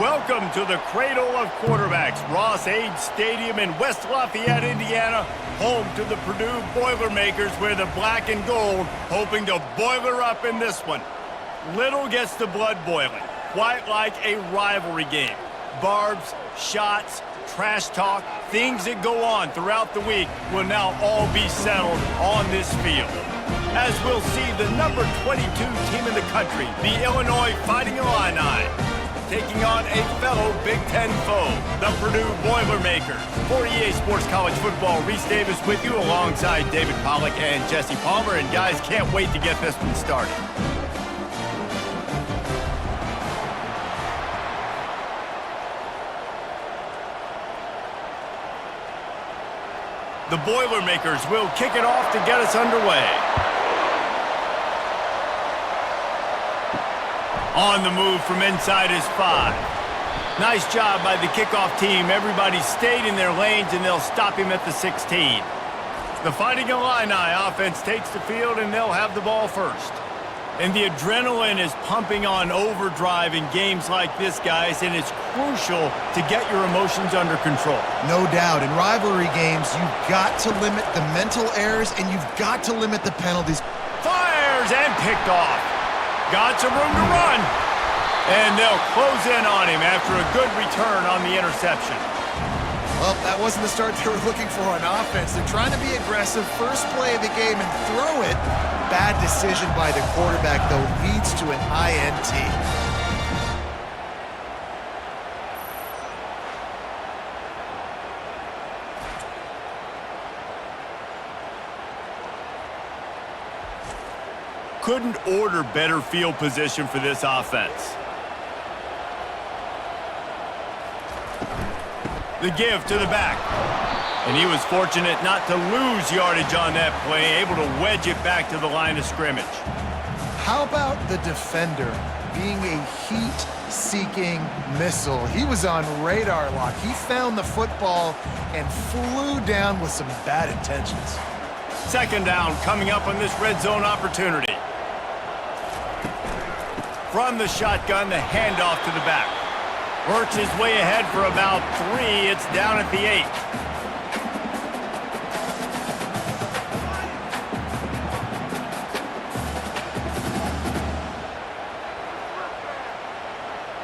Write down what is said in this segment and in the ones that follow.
Welcome to the Cradle of Quarterbacks, Ross-Ade Stadium in West Lafayette, Indiana, home to the Purdue Boilermakers, where the black and gold hoping to boiler up in this one. Little gets the blood boiling, quite like a rivalry game. Barbs, shots, trash talk, things that go on throughout the week will now all be settled on this field. As we'll see the number 22 team in the country, the Illinois Fighting Illini, taking on a fellow Big Ten foe, the Purdue Boilermakers. For EA Sports College Football, Reese Davis with you alongside David Pollack and Jesse Palmer. And guys, can't wait to get this one started. The Boilermakers will kick it off to get us underway. On the move from inside his 5. Nice job by the kickoff team. Everybody stayed in their lanes, and they'll stop him at the 16. The Fighting Illini offense takes the field, and they'll have the ball first. And the adrenaline is pumping on overdrive in games like this, guys, and it's crucial to get your emotions under control. No doubt. In rivalry games, you've got to limit the mental errors, and you've got to limit the penalties. Fires and picked off. Got some room to run. And they'll close in on him after a good return on the interception. Well, that wasn't the start they were looking for on offense. They're trying to be aggressive. First play of the game and throw it. Bad decision by the quarterback, though, leads to an INT. Couldn't order better field position for this offense. The give to the back. And he was fortunate not to lose yardage on that play, able to wedge it back to the line of scrimmage. How about the defender being a heat-seeking missile? He was on radar lock. He found the football and flew down with some bad intentions. Second down coming up on this red zone opportunity. From the shotgun, the handoff to the back. Works his way ahead for about 3. It's down at the 8.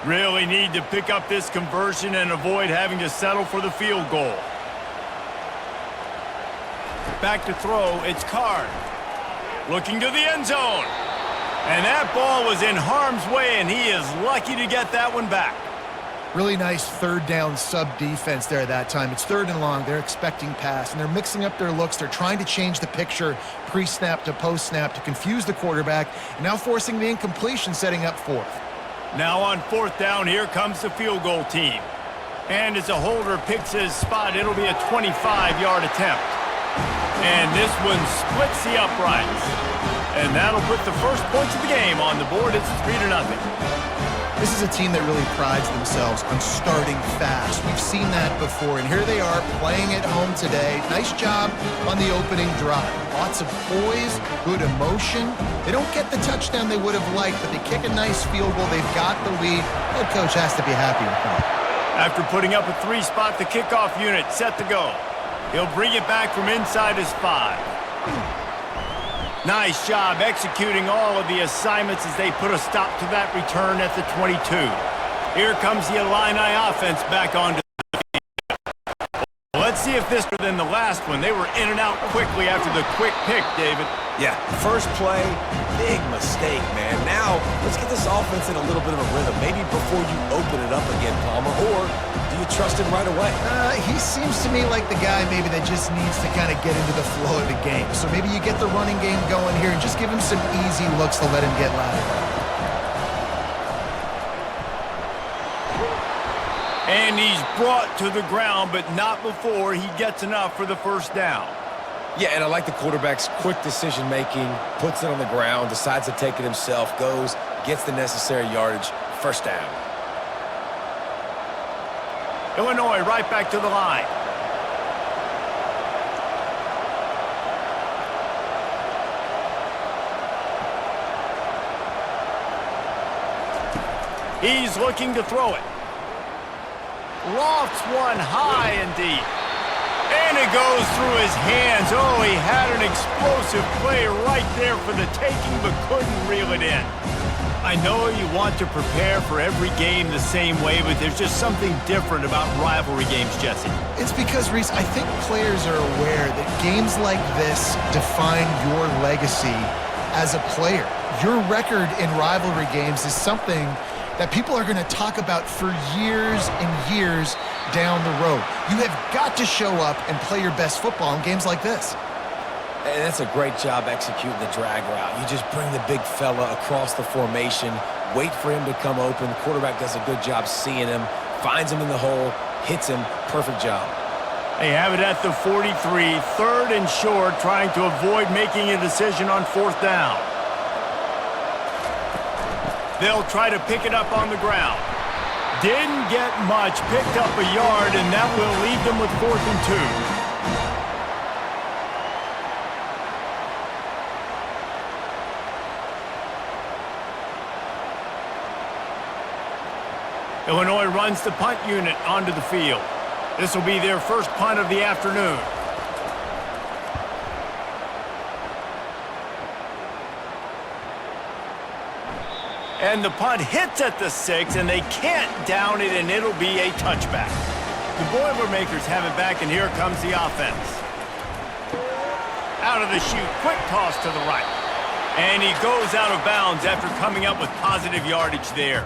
Really need to pick up this conversion and avoid having to settle for the field goal. Back to throw, it's Card. Looking to the end zone. And that ball was in harm's way, and he is lucky to get that one back. Really nice third down sub-defense there at that time. It's 3rd and long. They're expecting pass, and they're mixing up their looks. They're trying to change the picture pre-snap to post-snap to confuse the quarterback, and now forcing the incompletion, setting up 4th. Now on 4th down, here comes the field goal team. And as a holder picks his spot, it'll be a 25-yard attempt. And this one splits the uprights. And that'll put the first points of the game on the board. It's 3-0. This is a team that really prides themselves on starting fast. We've seen that before, and here they are playing at home today. Nice job on the opening drive. Lots of poise, good emotion. They don't get the touchdown they would have liked, but they kick a nice field goal. They've got the lead. Head coach has to be happy with that. After putting up a 3-spot, the kickoff unit set to go. He'll bring it back from inside his 5. Nice job executing all of the assignments as they put a stop to that return at the 22. Here comes the Illini offense back onto the field. Let's see if this is than the last one. They were in and out quickly after the quick pick, David. Yeah, first play, big mistake, man. Now, let's get this offense in a little bit of a rhythm. Maybe before you open it up again, Palmer, or do you trust him right away? He seems to me like the guy maybe that just needs to kind of get into the flow of the game. So maybe you get the running game going here and just give him some easy looks to let him get lateral. And he's brought to the ground, but not before he gets enough for the first down. Yeah, and I like the quarterback's quick decision-making, puts it on the ground, decides to take it himself, goes, gets the necessary yardage, first down. Illinois right back to the line. He's looking to throw it. Lofts one high and deep. And it goes through his hands. Oh, he had an explosive play right there for the taking, but couldn't reel it in. I know you want to prepare for every game the same way, but there's just something different about rivalry games, Jesse. It's because, Reese, I think players are aware that games like this define your legacy as a player. Your record in rivalry games is something that people are going to talk about for years and years down the road. You have got to show up and play your best football in games like this. And that's a great job executing the drag route. You just bring the big fella across the formation, wait for him to come open. The quarterback does a good job seeing him, finds him in the hole, hits him. Perfect job. They have it at the 43, 3rd and short, trying to avoid making a decision on 4th down. They'll try to pick it up on the ground. Didn't get much, picked up a yard, and that will leave them with 4th and 2. Illinois runs the punt unit onto the field. This will be their first punt of the afternoon. And the punt hits at the 6, and they can't down it, and it'll be a touchback. The Boilermakers have it back, and here comes the offense. Out of the chute, quick toss to the right. And he goes out of bounds after coming up with positive yardage there.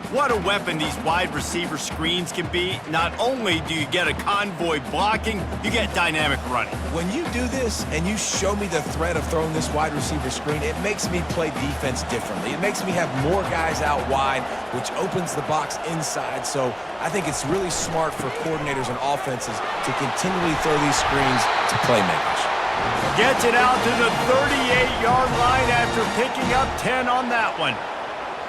What a weapon these wide receiver screens can be. Not only do you get a convoy blocking, you get dynamic running. When you do this and you show me the threat of throwing this wide receiver screen, it makes me play defense differently. It makes me have more guys out wide, which opens the box inside. So I think it's really smart for coordinators and offenses to continually throw these screens to playmakers. Gets it out to the 38-yard line after picking up 10 on that one.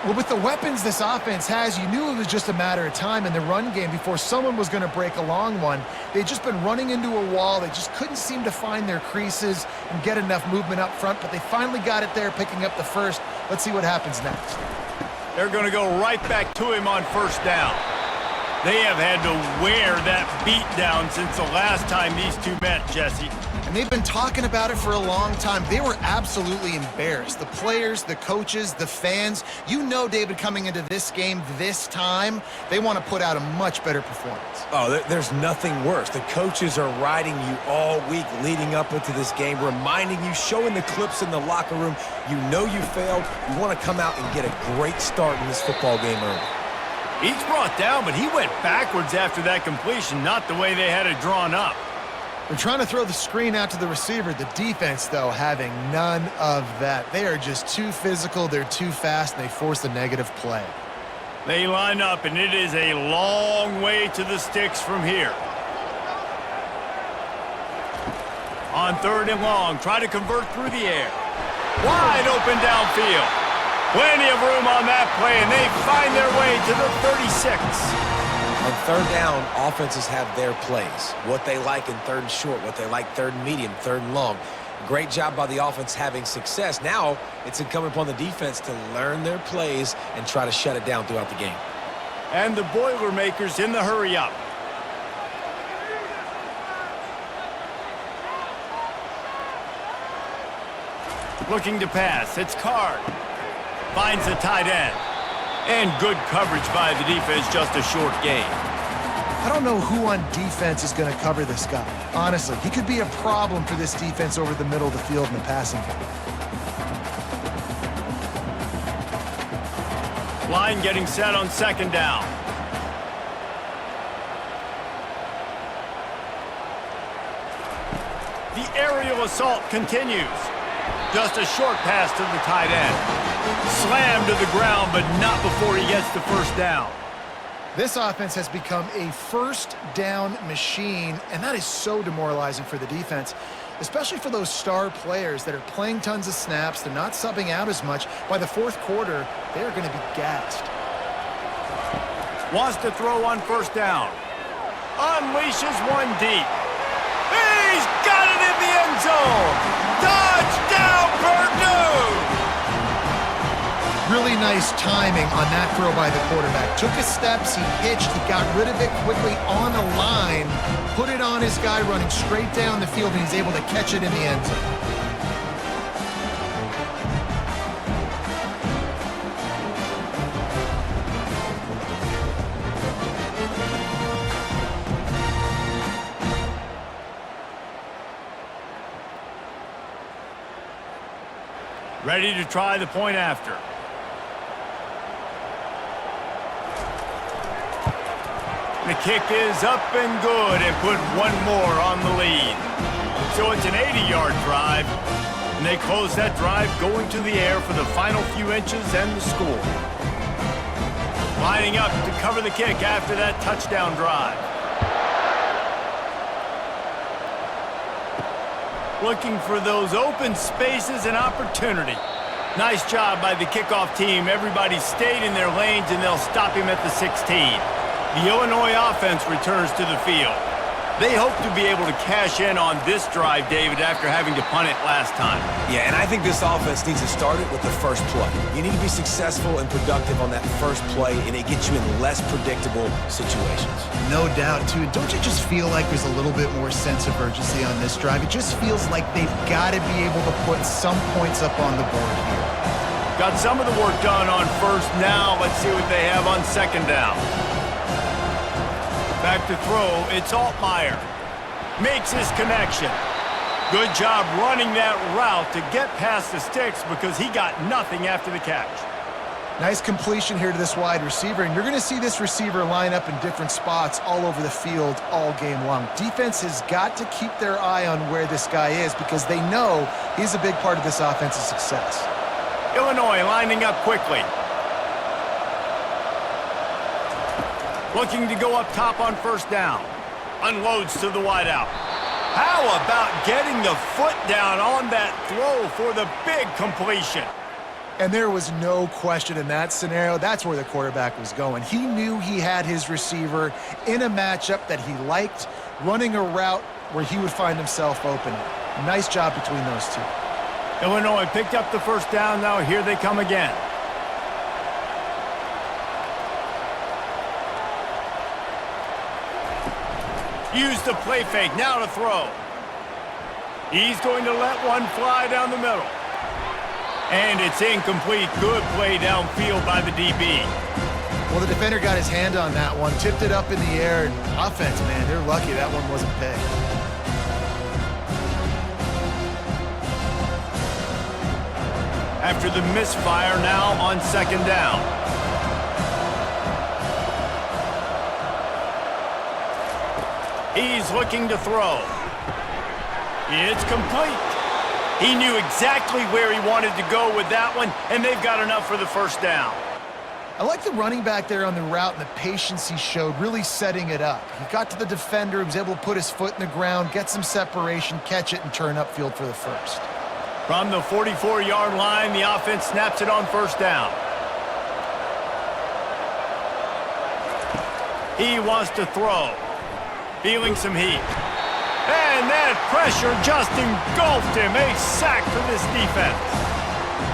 Well, with the weapons this offense has, you knew it was just a matter of time in the run game before someone was going to break a long one. They'd just been running into a wall. They just couldn't seem to find their creases and get enough movement up front, but they finally got it there, picking up the first. Let's see what happens next. They're going to go right back to him on 1st down. They have had to wear that beat down since the last time these two met, Jesse. And they've been talking about it for a long time. They were absolutely embarrassed. The players, the coaches, the fans. You know, David, coming into this game this time, they want to put out a much better performance. Oh, there's nothing worse. The coaches are riding you all week leading up into this game, reminding you, showing the clips in the locker room. You know you failed. You want to come out and get a great start in this football game early. He's brought down, but he went backwards after that completion, not the way they had it drawn up. They're trying to throw the screen out to the receiver. The defense, though, having none of that. They are just too physical, they're too fast, and they force a negative play. They line up, and it is a long way to the sticks from here. On 3rd and long, try to convert through the air. Wide open downfield. Plenty of room on that play, and they find their way to the 36. On 3rd down, offenses have their plays. What they like in 3rd and short, what they like 3rd and medium, 3rd and long. Great job by the offense having success. Now it's incumbent upon the defense to learn their plays and try to shut it down throughout the game. And the Boilermakers in the hurry-up. Looking to pass. It's Card. Finds the tight end. And good coverage by the defense, just a short gain. I don't know who on defense is going to cover this guy. Honestly, he could be a problem for this defense over the middle of the field in the passing game. Line getting set on 2nd down. The aerial assault continues. Just a short pass to the tight end. Slammed to the ground, but not before he gets the 1st down. This offense has become a 1st down machine, and that is so demoralizing for the defense, especially for those star players that are playing tons of snaps. They're not subbing out as much. By the 4th quarter, they are going to be gassed. Wants to throw on 1st down. Unleashes one deep. He's got it in the end zone. Touchdown, Purdue! Really nice timing on that throw by the quarterback. Took his steps, he hitched, he got rid of it quickly on the line, put it on his guy running straight down the field, and he's able to catch it in the end zone. Ready to try the point after. The kick is up and good and put one more on the lead. So it's an 80-yard drive, and they close that drive going to the air for the final few inches and the score. Lining up to cover the kick after that touchdown drive. Looking for those open spaces and opportunity. Nice job by the kickoff team. Everybody stayed in their lanes, and they'll stop him at the 16. The Illinois offense returns to the field. They hope to be able to cash in on this drive, David, after having to punt it last time. Yeah, and I think this offense needs to start it with the first play. You need to be successful and productive on that first play, and it gets you in less predictable situations. No doubt, too. Don't you just feel like there's a little bit more sense of urgency on this drive? It just feels like they've got to be able to put some points up on the board here. Got some of the work done on first. Now let's see what they have on second down. Back to throw, it's Altmaier. Makes his connection. Good job running that route to get past the sticks because he got nothing after the catch. Nice completion here to this wide receiver, and you're going to see this receiver line up in different spots all over the field all game long. Defense has got to keep their eye on where this guy is because they know he's a big part of this offense's success. Illinois lining up quickly. Looking to go up top on first down. Unloads to the wideout. How about getting the foot down on that throw for the big completion? And there was no question in that scenario. That's where the quarterback was going. He knew he had his receiver in a matchup that he liked, running a route where he would find himself open. Nice job between those two. Illinois picked up the first down. Now here they come again. Use the play fake, now to throw. He's going to let one fly down the middle. And it's incomplete. Good play downfield by the DB. Well, the defender got his hand on that one, tipped it up in the air, and offense, man, they're lucky that one wasn't picked. After the misfire, now on second down. He's looking to throw. It's complete. He knew exactly where he wanted to go with that one, and they've got enough for the first down. I like the running back there on the route and the patience he showed, really setting it up. He got to the defender, he was able to put his foot in the ground, get some separation, catch it, and turn upfield for the first. From the 44-yard line, the offense snaps it on first down. He wants to throw. Feeling some heat. And that pressure just engulfed him. A sack for this defense.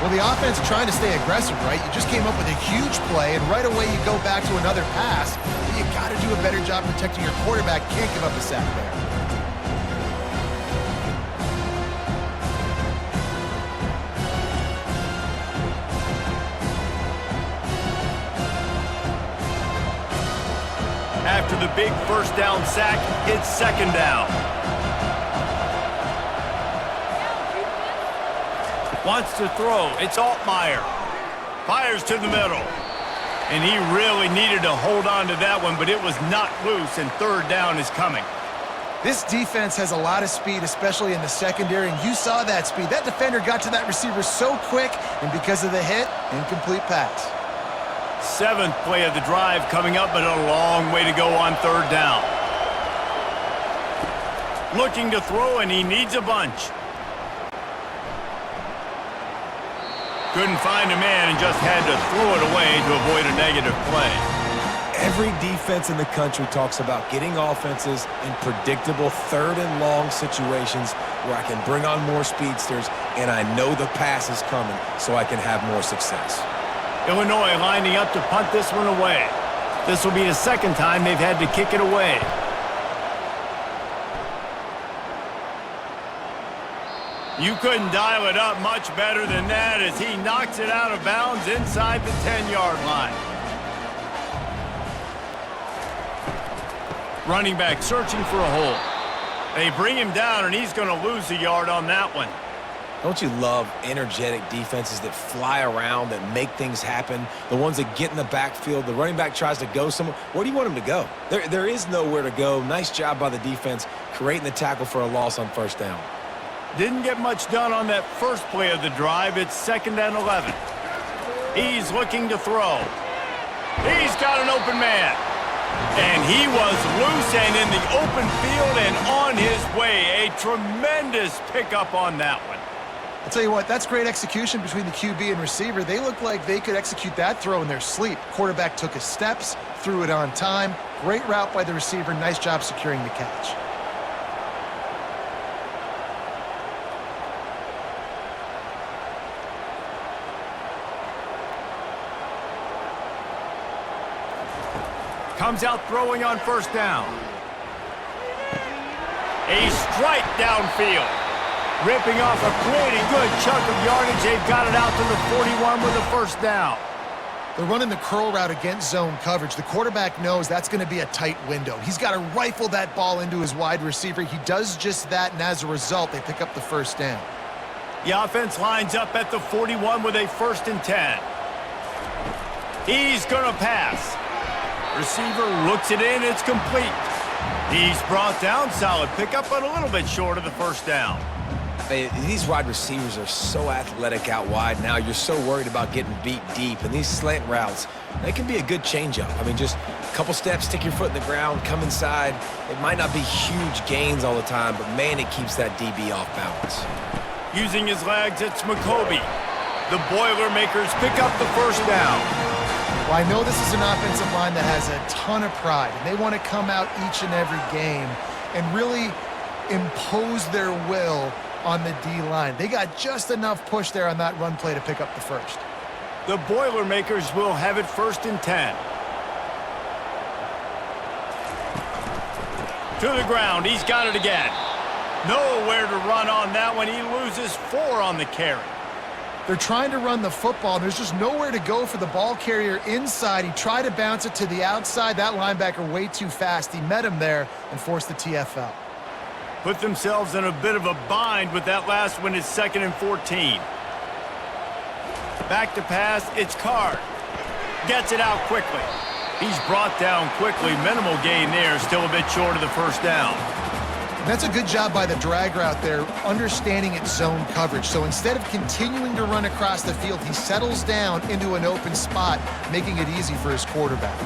Well, the offense trying to stay aggressive, right? You just came up with a huge play, and right away you go back to another pass. But you got to do a better job protecting your quarterback. Can't give up a sack there. After the big first down sack, it's second down. Wants to throw. It's Altmaier. Fires to the middle. And he really needed to hold on to that one, but it was not loose, and third down is coming. This defense has a lot of speed, especially in the secondary, and you saw that speed. That defender got to that receiver so quick, and because of the hit, incomplete pass. Seventh play of the drive coming up, but a long way to go on third down. Looking to throw, and he needs a bunch. Couldn't find a man and just had to throw it away to avoid a negative play. Every defense in the country talks about getting offenses in predictable third and long situations where I can bring on more speedsters and I know the pass is coming so I can have more success. Illinois lining up to punt this one away. This will be the second time they've had to kick it away. You couldn't dial it up much better than that as he knocks it out of bounds inside the 10-yard line. Running back searching for a hole. They bring him down, and he's going to lose a yard on that one. Don't you love energetic defenses that fly around, that make things happen? The ones that get in the backfield, the running back tries to go somewhere. Where do you want him to go? There is nowhere to go. Nice job by the defense creating the tackle for a loss on first down. Didn't get much done on that first play of the drive. It's 2nd and 11. He's looking to throw. He's got an open man. And he was loose and in the open field and on his way. A tremendous pickup on that one. I'll tell you what, that's great execution between the QB and receiver. They looked like they could execute that throw in their sleep. Quarterback took his steps, threw it on time. Great route by the receiver. Nice job securing the catch. Comes out throwing on first down. A strike downfield. Ripping off a pretty good chunk of yardage. They've got it out to the 41 with a first down. They're running the curl route against zone coverage. The quarterback knows that's going to be a tight window. He's got to rifle that ball into his wide receiver. He does just that, and as a result, they pick up the first down. The offense lines up at the 41 with a 1st and 10. He's going to pass. Receiver looks it in. It's complete. He's brought down. Solid pickup, but a little bit short of the first down. These wide receivers are so athletic out wide now. You're so worried about getting beat deep. And these slant routes, they can be a good changeup. I mean, just a couple steps, stick your foot in the ground, come inside. It might not be huge gains all the time, but, man, it keeps that DB off balance. Using his legs, it's McCoby. The Boilermakers pick up the first down. Well, I know this is an offensive line that has a ton of pride, and they want to come out each and every game and really impose their will on the D-line. They got just enough push there on that run play to pick up the first. The Boilermakers will have it 1st and 10. To the ground. He's got it again. Nowhere to run on that one. He loses 4 on the carry. They're trying to run the football, and there's just nowhere to go for the ball carrier inside. He tried to bounce it to the outside. That linebacker way too fast. He met him there and forced the TFL. Put themselves in a bit of a bind with that last one. It's 2nd and 14. Back to pass. It's Card. Gets it out quickly. He's brought down quickly. Minimal gain there. Still a bit short of the first down. That's a good job by the drag route there, understanding its zone coverage. So instead of continuing to run across the field, he settles down into an open spot, making it easy for his quarterback.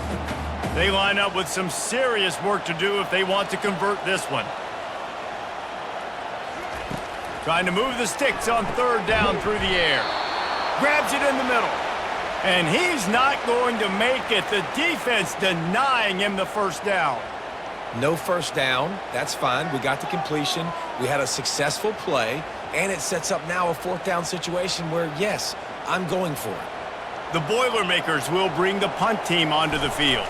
They line up with some serious work to do if they want to convert this one. Trying to move the sticks on 3rd down through the air. Grabs it in the middle. And he's not going to make it. The defense denying him the first down. No first down. That's fine. We got the completion. We had a successful play, and it sets up now a 4th down situation where, yes, I'm going for it. The Boilermakers will bring the punt team onto the field.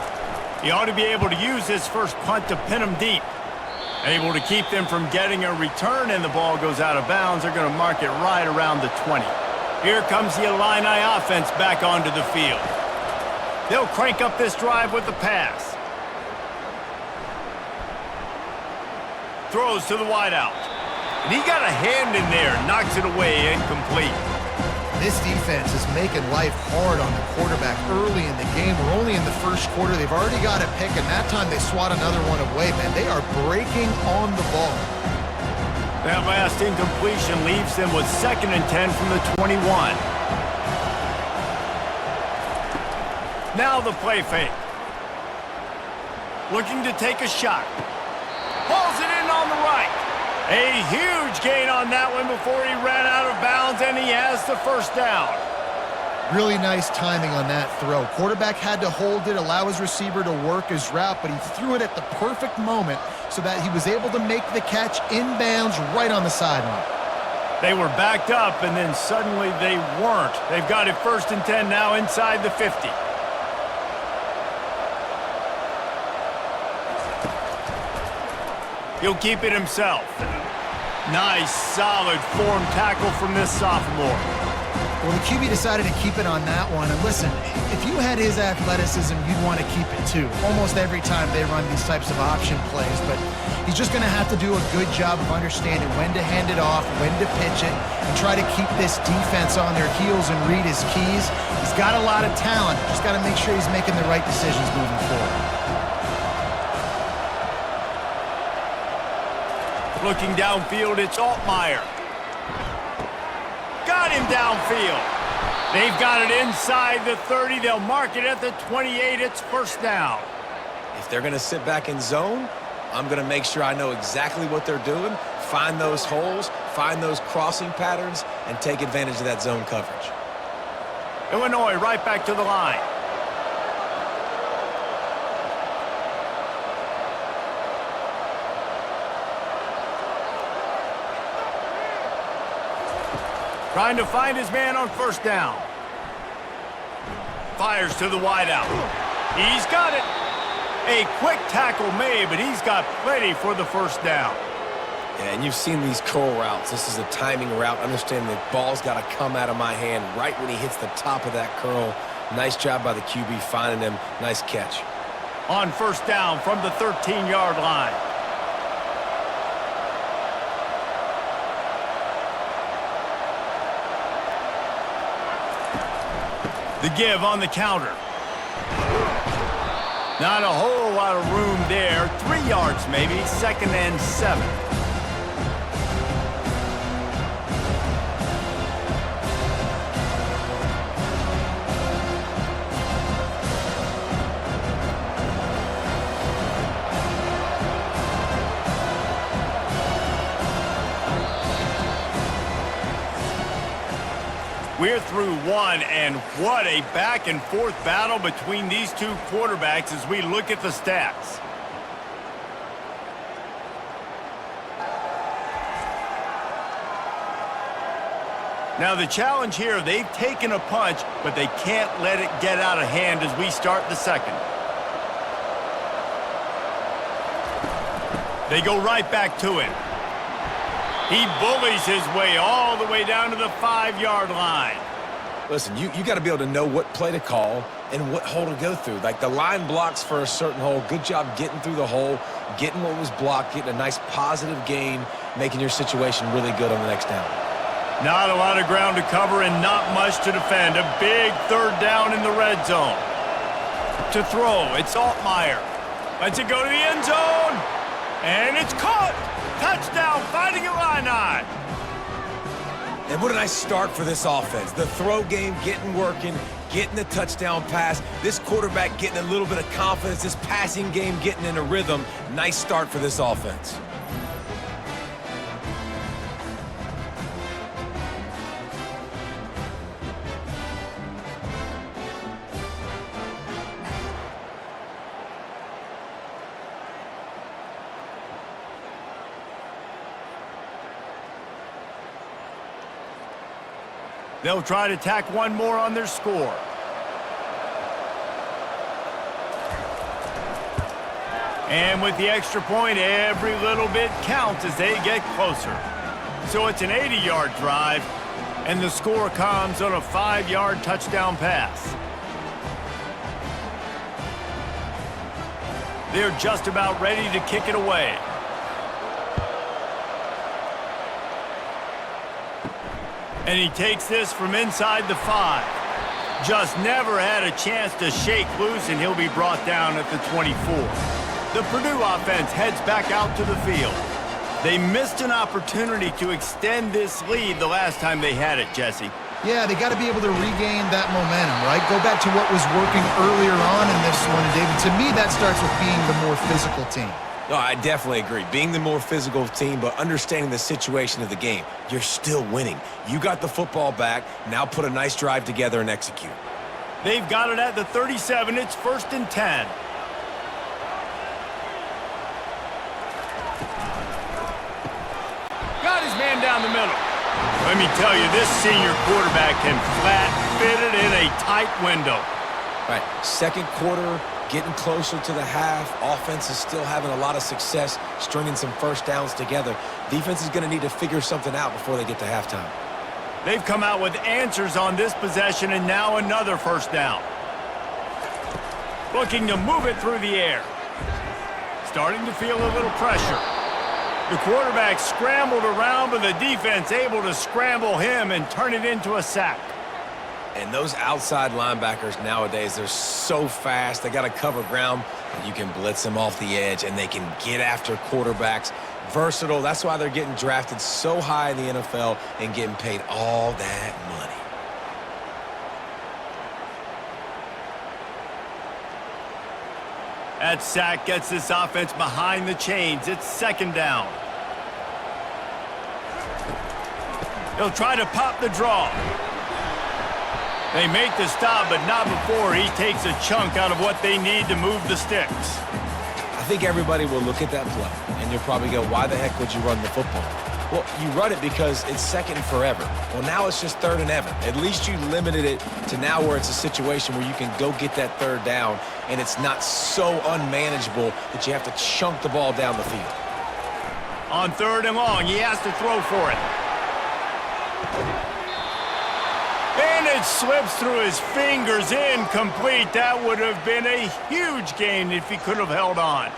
He ought to be able to use his first punt to pin them deep. Able to keep them from getting a return, and the ball goes out of bounds. They're going to mark it right around the 20. Here comes the Illini offense back onto the field. They'll crank up this drive with the pass. Throws to the wideout. And he got a hand in there, knocks it away, incomplete. This defense is making life hard on the quarterback early in the game. We're only in the first quarter. They've already got a pick, and that time they swat another one away. Man, they are breaking on the ball. That last incompletion leaves them with 2nd and 10 from the 21. Now the play fake. Looking to take a shot. Pulls it in on the right. A huge gain on that one before he ran out of bounds, and he has the first down. Really nice timing on that throw. Quarterback had to hold it, allow his receiver to work his route, but he threw it at the perfect moment so that he was able to make the catch inbounds right on the sideline. They were backed up, and then suddenly they weren't. They've got it 1st and 10 now inside the 50. He'll keep it himself. Nice, solid form tackle from this sophomore. Well, the QB decided to keep it on that one. And listen, if you had his athleticism, you'd want to keep it too. Almost every time they run these types of option plays. But he's just going to have to do a good job of understanding when to hand it off, when to pitch it, and try to keep this defense on their heels and read his keys. He's got a lot of talent. Just got to make sure he's making the right decisions moving forward. Looking downfield, it's Altmaier. Got him downfield. They've got it inside the 30. They'll mark it at the 28. It's 1st down. If they're going to sit back in zone, I'm going to make sure I know exactly what they're doing, find those holes, find those crossing patterns, and take advantage of that zone coverage. Illinois right back to the line. Trying to find his man on 1st down. Fires to the wideout. He's got it. A quick tackle made, but he's got plenty for the 1st down. Yeah, and you've seen these curl routes. This is a timing route. Understand the ball's got to come out of my hand right when he hits the top of that curl. Nice job by the QB finding him. Nice catch. On 1st down from the 13-yard line. The give on the counter. Not a whole lot of room there. 3 yards maybe. 2nd and 7. We're through one, and what a back-and-forth battle between these two quarterbacks as we look at the stats. Now the challenge here, they've taken a punch, but they can't let it get out of hand as we start the 2nd. They go right back to him. He bullies his way all the way down to the 5-yard line. Listen, you got to be able to know what play to call and what hole to go through. Like the line blocks for a certain hole. Good job getting through the hole, getting what was blocked, getting a nice positive gain, making your situation really good on the next down. Not a lot of ground to cover and not much to defend. A big 3rd down in the red zone. To throw, it's Altmaier. Lets it go to the end zone. And it's caught. Touchdown, Fighting Illini. And what a nice start for this offense. The throw game getting working, getting the touchdown pass. This quarterback getting a little bit of confidence. This passing game getting in a rhythm. Nice start for this offense. They'll try to tack one more on their score. And with the extra point, every little bit counts as they get closer. So it's an 80-yard drive, and the score comes on a 5-yard touchdown pass. They're just about ready to kick it away. And he takes this from inside the 5. Just never had a chance to shake loose, and he'll be brought down at the 24. The Purdue offense heads back out to the field. They missed an opportunity to extend this lead the last time they had it, Jesse. Yeah, they got to be able to regain that momentum, right? Go back to what was working earlier on in this one. And David, to me, that starts with being the more physical team. No, I definitely agree. Being the more physical team, but understanding the situation of the game. You're still winning. You got the football back. Now put a nice drive together and execute. They've got it at the 37. It's 1st and 10. Got his man down the middle. Let me tell you, this senior quarterback can flat fit it in a tight window. Right, second quarter, getting closer to the half. Offense is still having a lot of success stringing some first downs together. Defense is going to need to figure something out before they get to halftime. They've come out with answers on this possession, and now another first down. Looking to move it through the air. Starting to feel a little pressure. The quarterback scrambled around, but the defense able to scramble him and turn it into a sack. And those outside linebackers nowadays, they're so fast. They got to cover ground. You can blitz them off the edge, and they can get after quarterbacks. Versatile. That's why they're getting drafted so high in the NFL and getting paid all that money. That sack gets this offense behind the chains. It's second down. He'll try to pop the draw. They make the stop, but not before he takes a chunk out of what they need to move the sticks. I think everybody will look at that play, and you'll probably go, why the heck would you run the football? Well, you run it because it's second and forever. Well, now it's just third and ever. At least you limited it to now where it's a situation where you can go get that third down, and it's not so unmanageable that you have to chunk the ball down the field. On third and long, he has to throw for it. And it slips through his fingers, incomplete. That would have been a huge gain if he could have held on.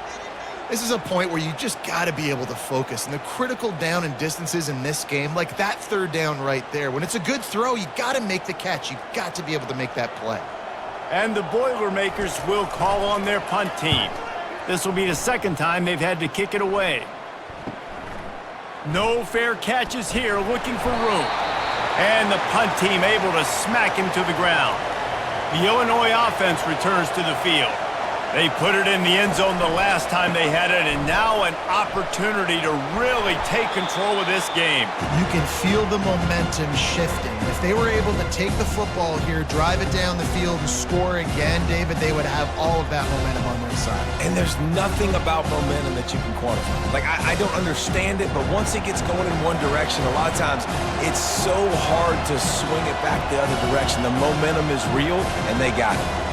This is a point where you just got to be able to focus. And the critical down and distances in this game, like that third down right there, when it's a good throw, you got to make the catch. You've got to be able to make that play. And the Boilermakers will call on their punt team. This will be the second time they've had to kick it away. No fair catches here, looking for room. And the punt team able to smack him to the ground. The Illinois offense returns to the field. They put it in the end zone the last time they had it, and now an opportunity to really take control of this game. You can feel the momentum shifting. If they were able to take the football here, drive it down the field, and score again, David, they would have all of that momentum on their side. And there's nothing about momentum that you can quantify. Like, I don't understand it, but once it gets going in one direction, a lot of times it's so hard to swing it back the other direction. The momentum is real, and they got it.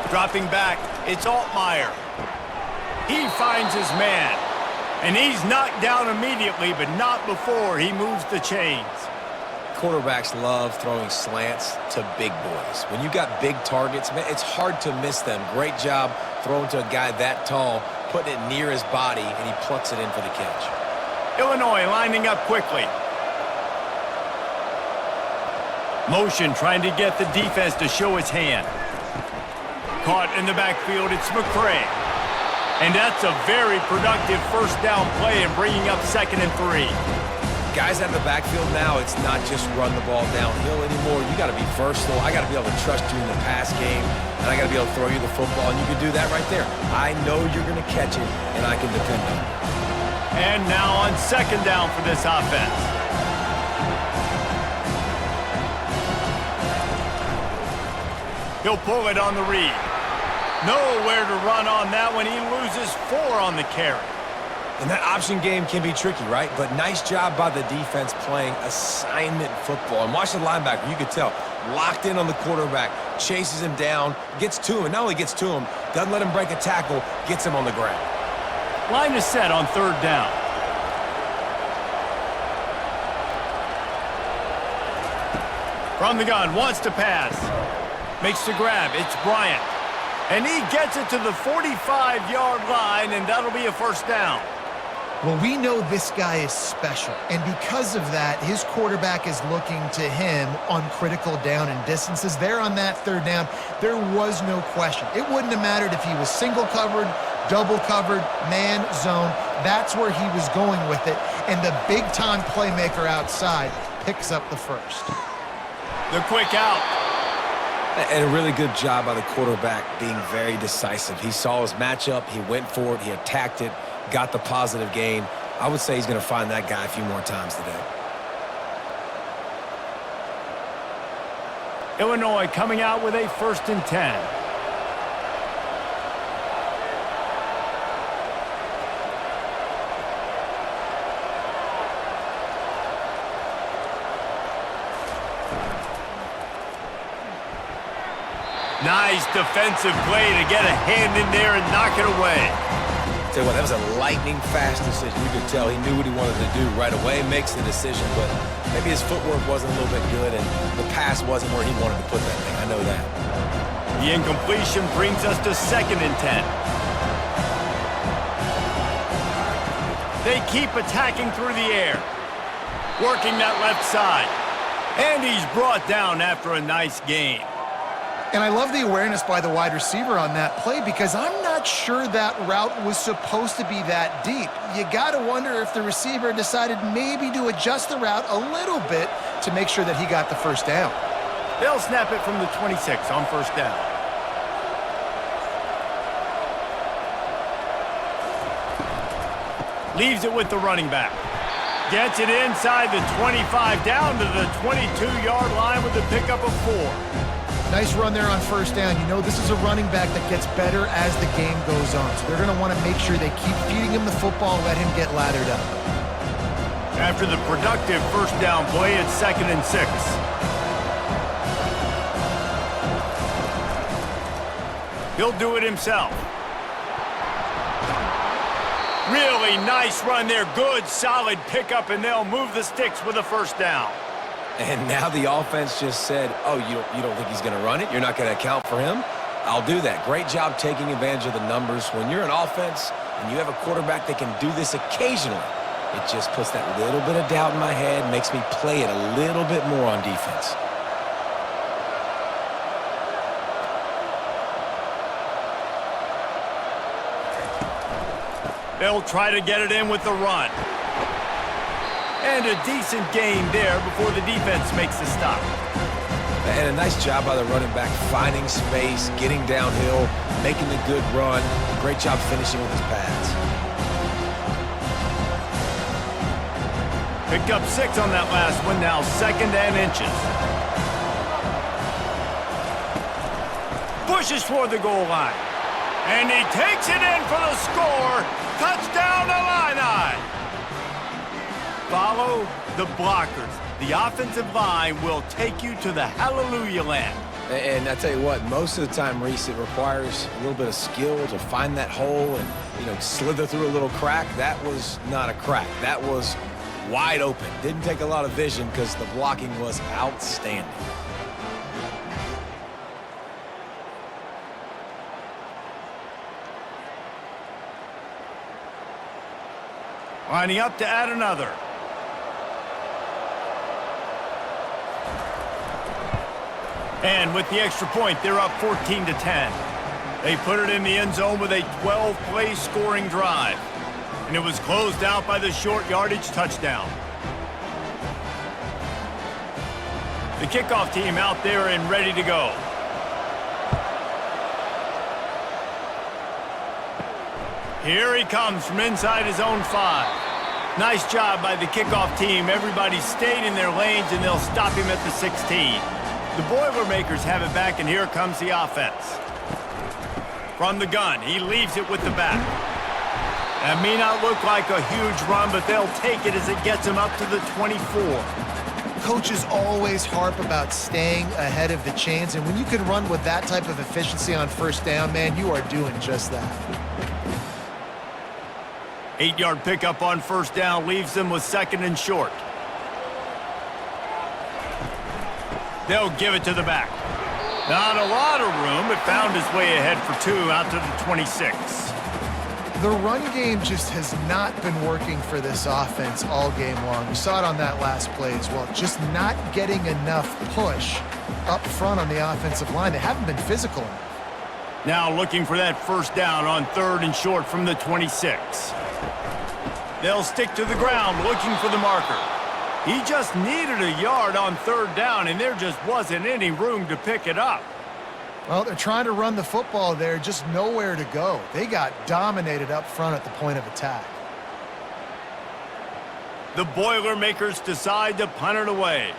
Dropping back, it's Altmaier. He finds his man. And he's knocked down immediately, but not before he moves the chains. Quarterbacks love throwing slants to big boys. When you got big targets, man, it's hard to miss them. Great job throwing to a guy that tall, putting it near his body, and he plucks it in for the catch. Illinois lining up quickly. Motion trying to get the defense to show his hand. Caught in the backfield, it's McCray. And that's a very productive first down play and bringing up 2nd and 3. Guys out of the backfield now, it's not just run the ball downhill anymore. You got to be versatile. I got to be able to trust you in the pass game, and I got to be able to throw you the football, and you can do that right there. I know you're going to catch it, and I can depend on it. And now on 2nd down for this offense. He'll pull it on the read. Nowhere to run on that one. He loses 4 on the carry. And that option game can be tricky, right? But nice job by the defense playing assignment football. And watch the linebacker. You could tell. Locked in on the quarterback. Chases him down. Gets to him. And not only gets to him, doesn't let him break a tackle. Gets him on the ground. Line is set on 3rd down. From the gun. Wants to pass. Makes the grab. It's Bryant. And he gets it to the 45-yard line, and that'll be a first down. Well, we know this guy is special, and because of that, his quarterback is looking to him on critical down and distances. There on that 3rd down, there was no question. It wouldn't have mattered if he was single covered, double covered, man, zone. That's where he was going with it, and the big-time playmaker outside picks up the first. The quick out. And a really good job by the quarterback being very decisive. He saw his matchup. He went for it. He attacked it. Got the positive gain. I would say he's going to find that guy a few more times today. Illinois coming out with a 1st and 10. Nice defensive play to get a hand in there and knock it away. Tell you what, that was a lightning-fast decision. You could tell he knew what he wanted to do right away, makes the decision, but maybe his footwork wasn't a little bit good, and the pass wasn't where he wanted to put that thing. I know that. The incompletion brings us to 2nd and 10. They keep attacking through the air. Working that left side. And he's brought down after a nice gain. And I love the awareness by the wide receiver on that play because I'm not sure that route was supposed to be that deep. You got to wonder if the receiver decided maybe to adjust the route a little bit to make sure that he got the first down. They'll snap it from the 26 on 1st down. Leaves it with the running back. Gets it inside the 25 down to the 22-yard line with a pickup of 4. Nice run there on 1st down. You know this is a running back that gets better as the game goes on. So they're going to want to make sure they keep feeding him the football, let him get lathered up. After the productive 1st down play, it's 2nd and 6. He'll do it himself. Really nice run there. Good, solid pickup, and they'll move the sticks with a 1st down. And now the offense just said, oh, you don't think he's going to run it? You're not going to account for him? I'll do that. Great job taking advantage of the numbers. When you're an offense and you have a quarterback that can do this occasionally, it just puts that little bit of doubt in my head, makes me play it a little bit more on defense. They'll try to get it in with the run. And a decent gain there before the defense makes the stop. And a nice job by the running back, finding space, getting downhill, making the good run. Great job finishing with his pads. Picked up 6 on that last one, now 2nd and inches. Pushes toward the goal line. And he takes it in for the score. Touchdown, Illini! Follow the blockers. The offensive line will take you to the hallelujah land. And I tell you what, most of the time, Reese, it requires a little bit of skill to find that hole and, slither through a little crack. That was not a crack. That was wide open. Didn't take a lot of vision because the blocking was outstanding. Lining up to add another. And with the extra point, they're up 14-10. They put it in the end zone with a 12-play scoring drive. And it was closed out by the short yardage touchdown. The kickoff team out there and ready to go. Here he comes from inside his own 5. Nice job by the kickoff team. Everybody stayed in their lanes, and they'll stop him at the 16. The Boilermakers have it back, and here comes the offense. From the gun, he leaves it with the back. That may not look like a huge run, but they'll take it as it gets him up to the 24. Coaches always harp about staying ahead of the chains, and when you can run with that type of efficiency on 1st down, man, you are doing just that. 8-yard pickup on 1st down leaves them with 2nd and short. They'll give it to the back. Not a lot of room, but found his way ahead for 2 out to the 26. The run game just has not been working for this offense all game long. We saw it on that last play as well. Just not getting enough push up front on the offensive line. They haven't been physical enough. Now looking for that 1st down on 3rd and short from the 26. They'll stick to the ground looking for the marker. He just needed a yard on 3rd down, and there just wasn't any room to pick it up. Well, they're trying to run the football there, just nowhere to go. They got dominated up front at the point of attack. The Boilermakers decide to punt it away.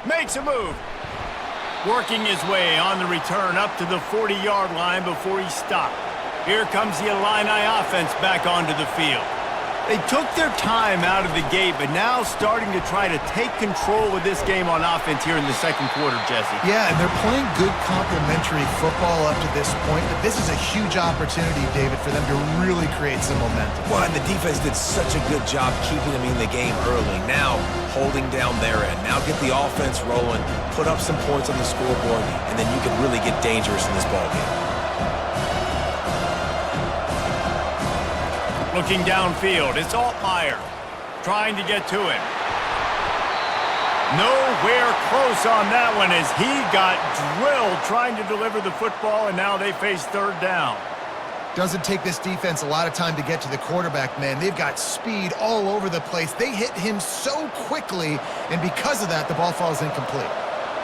Makes a move. Working his way on the return up to the 40-yard line before he stopped. Here comes the Illini offense back onto the field. They took their time out of the gate, but now starting to try to take control of this game on offense here in the second quarter, Jesse. Yeah, and they're playing good complementary football up to this point, but this is a huge opportunity, David, for them to really create some momentum. Well, and the defense did such a good job keeping them in the game early. Now, holding down their end. Now get the offense rolling, put up some points on the scoreboard, and then you can really get dangerous in this ballgame. Looking downfield, it's Altmaier trying to get to him. Nowhere close on that one as he got drilled trying to deliver the football, and now they face third down. Doesn't take this defense a lot of time to get to the quarterback, man. They've got speed all over the place. They hit him so quickly, and because of that, the ball falls incomplete.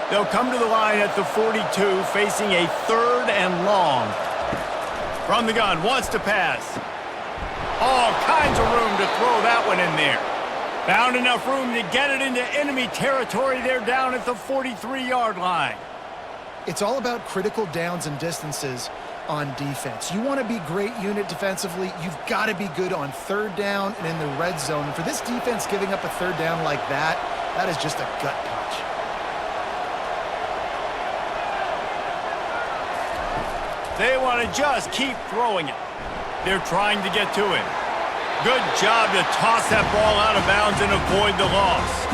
They'll come to the line at the 42, facing a third and long. From the gun, wants to pass. All kinds of room to throw that one in there. Found enough room to get it into enemy territory. They're down at the 43-yard line. It's all about critical downs and distances on defense. You want to be great unit defensively, you've got to be good on third down and in the red zone. And for this defense giving up a third down like that, that is just a gut punch. They want to just keep throwing it. They're trying to get to him. Good job to toss that ball out of bounds and avoid the loss.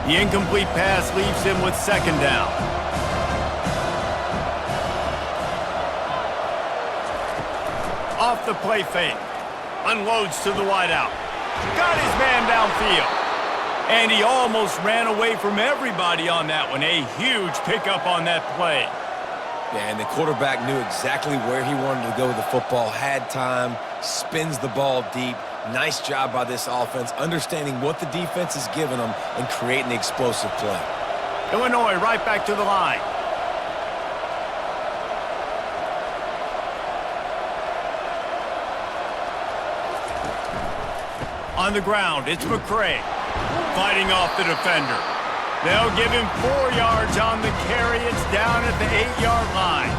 The incomplete pass leaves him with second down. Off the play fake. Unloads to the wideout. Got his man downfield. And he almost ran away from everybody on that one. A huge pickup on that play. Yeah, and the quarterback knew exactly where he wanted to go with the football, had time, spins the ball deep. Nice job by this offense, understanding what the defense is giving them and creating the explosive play. Illinois right back to the line. On the ground, it's McCray fighting off the defender. They'll give him 4 yards on the carry. It's down at the 8-yard line.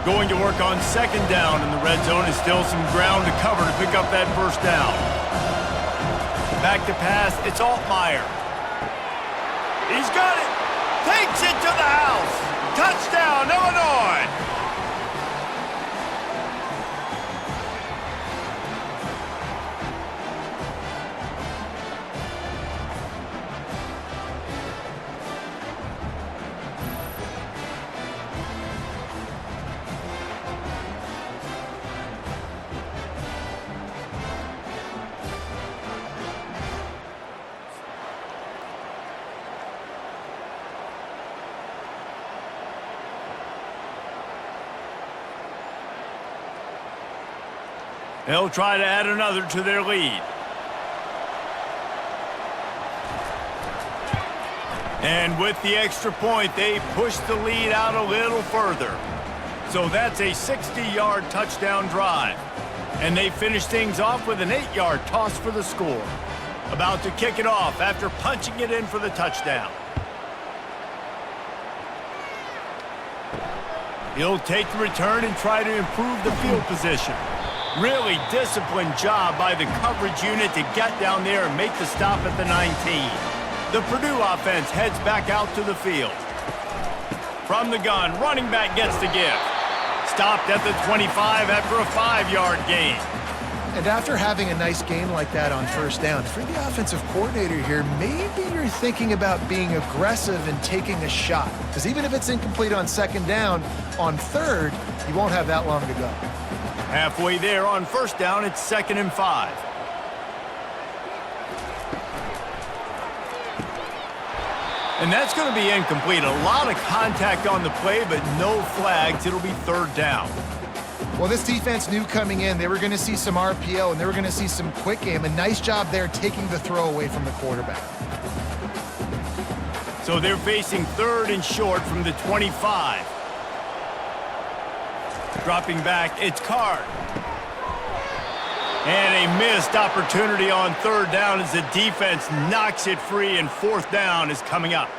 Going to work on second down in the red zone. Is still some ground to cover to pick up that first down. Back to pass, it's Altmaier. He's got it. Takes it to the house. Touchdown, Illinois. They'll try to add another to their lead. And with the extra point, they push the lead out a little further. So that's a 60-yard touchdown drive. And they finish things off with an 8-yard toss for the score. About to kick it off after punching it in for the touchdown. He'll take the return and try to improve the field position. Really disciplined job by the coverage unit to get down there and make the stop at the 19. The Purdue offense heads back out to the field. From the gun, running back gets the give. Stopped at the 25 after a 5-yard gain. And after having a nice game like that on first down, for the offensive coordinator here, maybe you're thinking about being aggressive and taking a shot. Because even if it's incomplete on second down, on third, you won't have that long to go. Halfway there on first down, it's 2nd and 5. And that's going to be incomplete. A lot of contact on the play, but no flags. It'll be 3rd down. Well, this defense knew coming in they were going to see some RPO and they were going to see some quick game. A nice job there taking the throw away from the quarterback. So they're facing 3rd and short from the 25. Dropping back, it's Card. And a missed opportunity on third down as the defense knocks it free, and fourth down is coming up.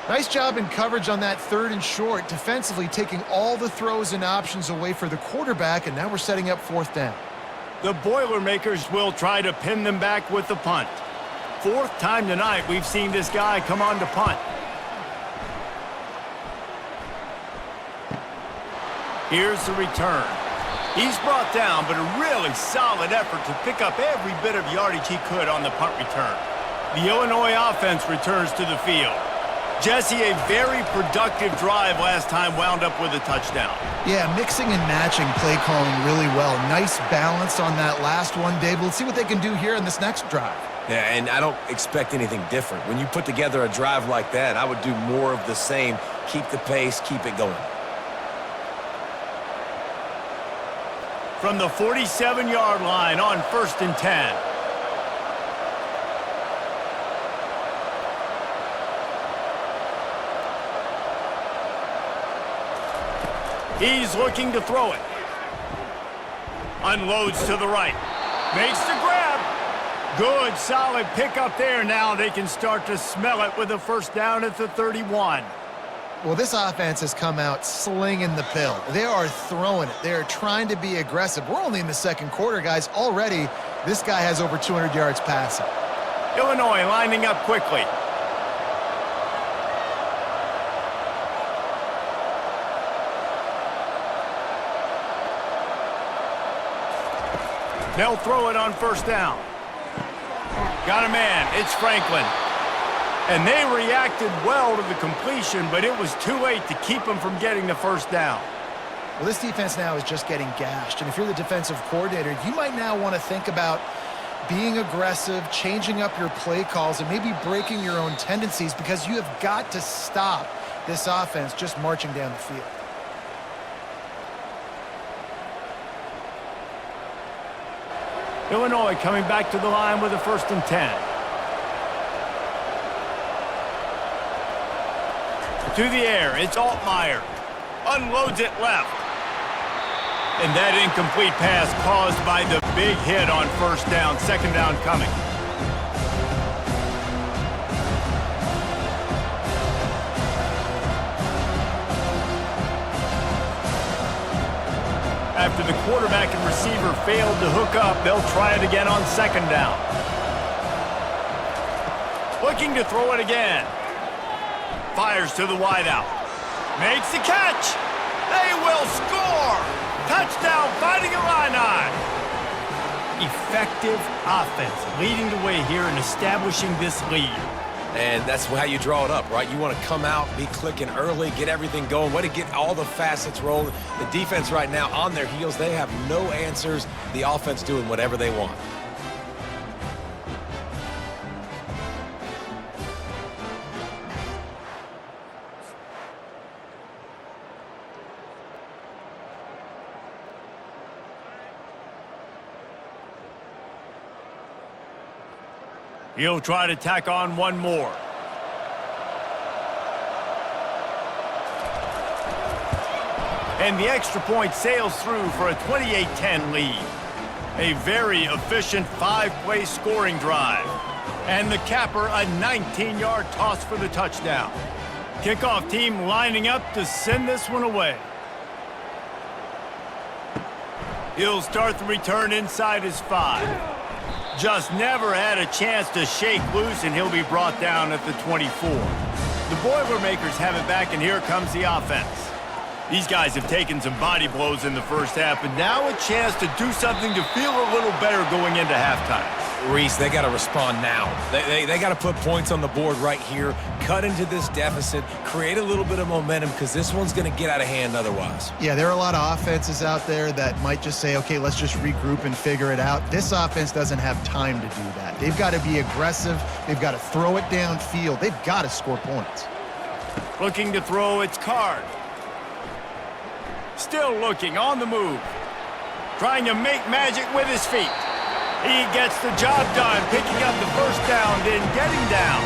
Nice job in coverage on that third and short, defensively taking all the throws and options away for the quarterback, and now we're setting up fourth down. The Boilermakers will try to pin them back with the punt. Fourth time tonight we've seen this guy come on to punt. Here's the return. He's brought down, but a really solid effort to pick up every bit of yardage he could on the punt return. The Illinois offense returns to the field. Jesse, a very productive drive last time wound up with a touchdown. Yeah, mixing and matching play calling really well. Nice balance on that last one, Dave. Let's see what they can do here in this next drive. Yeah, and I don't expect anything different. When you put together a drive like that, I would do more of the same. Keep the pace, keep it going. From the 47-yard line on 1st and 10. He's looking to throw it. Unloads to the right. Makes the grab. Good, solid pickup there. Now they can start to smell it with a first down at the 31. Well, this offense has come out slinging the pill. They are throwing it. They are trying to be aggressive. We're only in the second quarter, guys. Already, this guy has over 200 yards passing. Illinois lining up quickly. They'll throw it on first down. Got a man. It's Franklin. And they reacted well to the completion, but it was too late to keep them from getting the first down. Well, this defense now is just getting gashed. And if you're the defensive coordinator, you might now want to think about being aggressive, changing up your play calls, and maybe breaking your own tendencies, because you have got to stop this offense just marching down the field. Illinois coming back to the line with a 1st and 10. To the air, it's Altmaier. Unloads it left. And that incomplete pass caused by the big hit on first down. Second down coming. After the quarterback and receiver failed to hook up, they'll try it again on second down. Looking to throw it again. Fires to the wideout. Makes the catch. They will score. Touchdown, Fighting Illini. Effective offense leading the way here and establishing this lead. And that's how you draw it up, right? You want to come out, be clicking early, get everything going, way to get all the facets rolling. The defense right now on their heels, they have no answers. The offense doing whatever they want. He'll try to tack on one more. And the extra point sails through for a 28-10 lead. A very efficient 5-play scoring drive. And the capper, a 19-yard toss for the touchdown. Kickoff team lining up to send this one away. He'll start the return inside his 5. Just never had a chance to shake loose, and he'll be brought down at the 24. The Boilermakers have it back, and here comes the offense. These guys have taken some body blows in the first half, but now a chance to do something to feel a little better going into halftime. Reese, they got to respond now. They got to put points on the board right here, cut into this deficit, create a little bit of momentum, because this one's going to get out of hand otherwise. Yeah, there are a lot of offenses out there that might just say, okay, let's just regroup and figure it out. This offense doesn't have time to do that. They've got to be aggressive. They've got to throw it downfield. They've got to score points. Looking to throw, it's Card. Still looking, on the move. Trying to make magic with his feet. He gets the job done, picking up the first down, then getting down.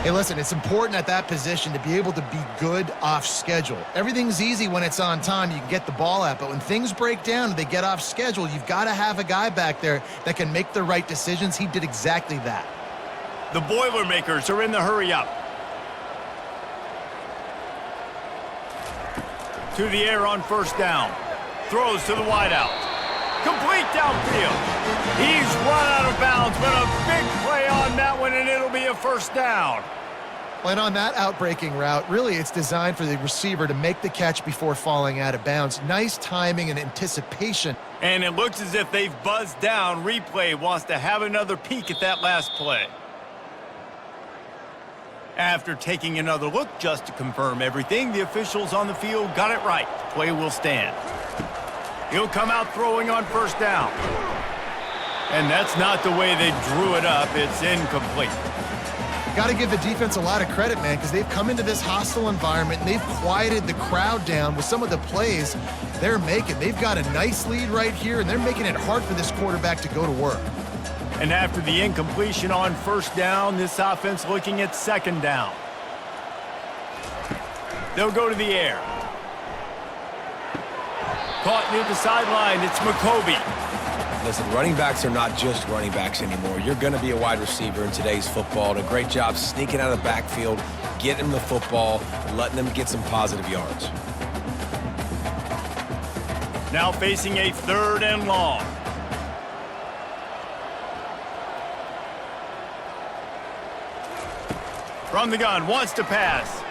Hey, listen, it's important at that position to be able to be good off schedule. Everything's easy when it's on time. You can get the ball out. But when things break down and they get off schedule, you've got to have a guy back there that can make the right decisions. He did exactly that. The Boilermakers are in the hurry up. To the air on first down. Throws to the wideout. Complete downfield. He's run out of bounds, but a big play on that one, and it'll be a first down. And on that outbreaking route, really it's designed for the receiver to make the catch before falling out of bounds. Nice timing and anticipation. And it looks as if they've buzzed down. Replay wants to have another peek at that last play. After taking another look just to confirm everything, the officials on the field got it right. The play will stand. He'll come out throwing on first down. And that's not the way they drew it up. It's incomplete. Got to give the defense a lot of credit, man, because they've come into this hostile environment and they've quieted the crowd down with some of the plays they're making. They've got a nice lead right here, and they're making it hard for this quarterback to go to work. And after the incompletion on first down, this offense looking at second down. They'll go to the air. Caught near the sideline, it's McCoby. Listen, running backs are not just running backs anymore. You're going to be a wide receiver in today's football. And a great job sneaking out of the backfield, getting them the football, letting them get some positive yards. Now facing a third and long. From the gun, wants to pass.